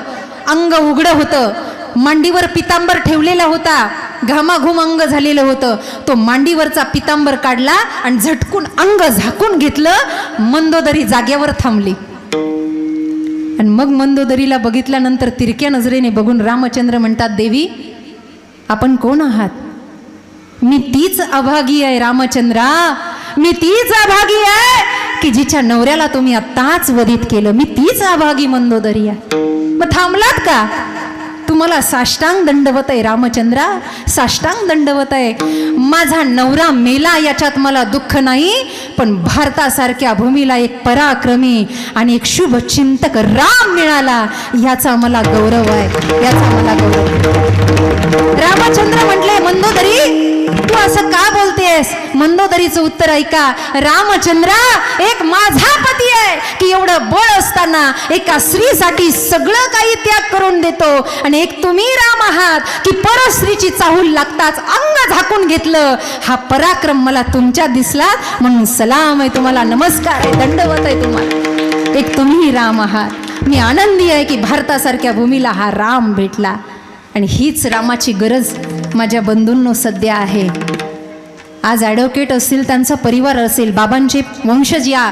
अंग उघडं होतं. मांडीवर पितांबर ठेवलेला होता. घामाघूम अंग झालेलं होतं. तो मांडीवरचा पितांबर काढला आणि झटकून अंग झाकून घेतलं. मंदोदरी जाग्यावर थांबली. आणि मग मंदोदरीला बघितल्यानंतर तिरक्या नजरेने बघून रामचंद्र म्हणतात, देवी आपण कोण आहात? मी तीच अभागी आहे रामचंद्रा, मी तीच अभागी आहे की जिच्या नवऱ्याला तुम्ही आत्ताच वधित केलं. मी तीच अभागी मंदोदरी आहे. मग थांबलात का? तुम्हाला साष्टांग दंडवत आहे रामचंद्रा, साष्टांग दंडवत आहे. माझा नवरा मेला याच्यात मला दुःख नाही, पण भारतासारख्या भूमीला एक पराक्रमी आणि एक शुभ चिंतक राम मिळाला याचा मला गौरव आहे, याचा मला गौरव आहे. रामचंद्र म्हटले, मंदोदरी तू असं का बोलतेस? मंदोदरीचं उत्तर ऐका. रामचंद्रा, एक माझा पती आहे की एवढं बळ असताना एका स्त्रीसाठी सगळं काही त्याग करून देतो, आणि एक तुम्ही राम आहात की परस्त्रीची चाहूल लागताच अंग झाकून घेतलं. हा पराक्रम मला तुमच्यात दिसला म्हणून सलाम आहे तुम्हाला, नमस्कार आहे, दंडवत आहे तुम्हाला. एक तुम्ही राम आहात. मी आनंदी आहे की भारतासारख्या भूमीला हा राम भेटला, आणि हीच रामाची गरज माझ्या बंधूंनो सध्या आहे. आज ॲडव्होकेट असतील, त्यांचा परिवार असेल, बाबांचे वंशज या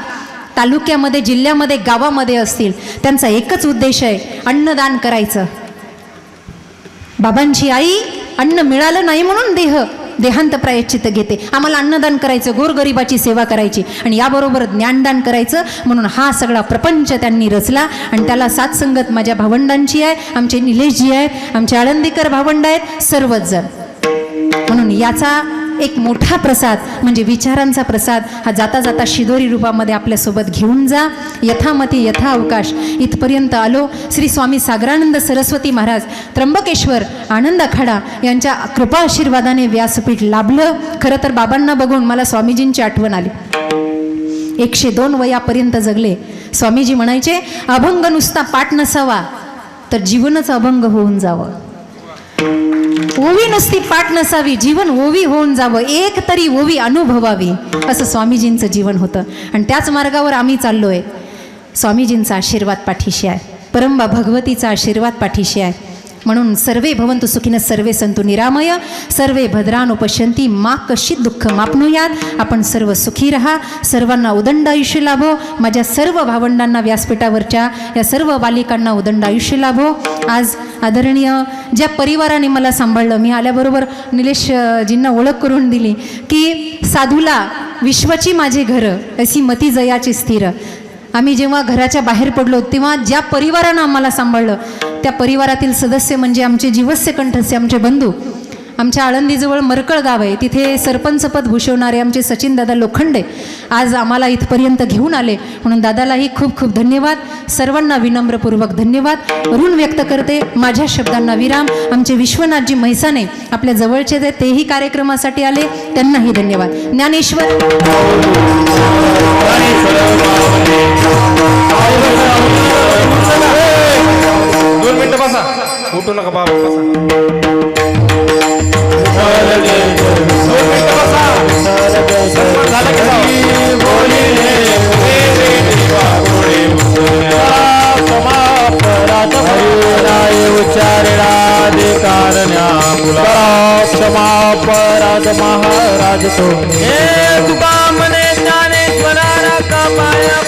तालुक्यामध्ये, जिल्ह्यामध्ये, गावामध्ये असतील, त्यांचा एकच उद्देश आहे, अन्नदान करायचं. बाबांची आई अन्न मिळालं नाही म्हणून देहांत प्रायश्चित्त घेते. आम्हाला अन्नदान करायचं, गोरगरिबाची सेवा करायची, आणि याबरोबर ज्ञानदान करायचं म्हणून हा सगळा प्रपंच त्यांनी रचला. आणि त्याला साथ संगत माझ्या भावंडांची आहे, आमचे निलेशजी आहेत, आमचे आळंदीकर भावंड आहेत, सर्वच जण. म्हणून याचा एक मोठा प्रसाद म्हणजे विचारांचा प्रसाद हा जाता जाता शिदोरी रूपामध्ये आपल्यासोबत घेऊन जा. यथामती यथा अवकाश इथपर्यंत आलो. श्री स्वामी सागरानंद सरस्वती महाराज त्र्यंबकेश्वर आनंद आखाडा यांच्या कृपा आशीर्वादाने व्यासपीठ लाभलं. खरं तर बाबांना बघून मला स्वामीजींची आठवण आली. 102 वयापर्यंत जगले. स्वामीजी म्हणायचे, अभंग नुसता पाठ नसावा तर जीवनच अभंग होऊन जावं. ओवी नुसती पाठ नसावी, जीवन ओवी होऊन जावं, एक तरी ओवी अनुभवावी, असं स्वामीजींचं जीवन होतं. आणि त्याच मार्गावर आम्ही चाललोय. स्वामीजींचा आशीर्वाद पाठीशी आहे, परंबा भगवतीचा आशीर्वाद पाठीशी आहे. म्हणून सर्वे भवन्तु सुखिनः सर्वे सन्तु निरामय सर्वे भद्राणि पश्यन्ति मा कश्चित् दुःखम् आप्नुयात्. आपण सर्व सुखी राहा, सर्वांना उदंड आयुष्य लाभो. माझ्या सर्व भावंडांना, व्यासपीठावरच्या या सर्व बालिकांना उदंड आयुष्य लाभो. आज आदरणीय ज्या परिवाराने मला सांभाळलं, मी आल्याबरोबर निलेशजींना ओळख करून दिली की साधूला विश्वाची माझे घरं अशी मती जयाची स्थिर. आम्ही जेव्हा घराच्या बाहेर पडलो तेव्हा ज्या परिवारानं आम्हाला सांभाळलं त्या परिवारातील सदस्य म्हणजे आमचे जीवस्य कंठस्य आमचे बंधू. आमच्या आळंदीजवळ मरकळ गाव आहे, तिथे सरपंचपद भूषवणारे आमचे सचिन दादा लोखंडे आज आम्हाला इथपर्यंत घेऊन आले. म्हणून दादालाही खूप खूप धन्यवाद. सर्वांना विनम्रपूर्वक धन्यवाद ऋण व्यक्त करते. माझ्या शब्दांना विराम. आमचे विश्वनाथजी म्हैसाने आपल्या जवळचे ते तेही कार्यक्रमासाठी आले, त्यांनाही धन्यवाद. ज्ञानेश्वर दोन मिनिटं बसा. उठू नका बाबा बसा. झालं की क्षमापराध महाराज तो तुका म्हणे ज्ञानेश्वरा का पाया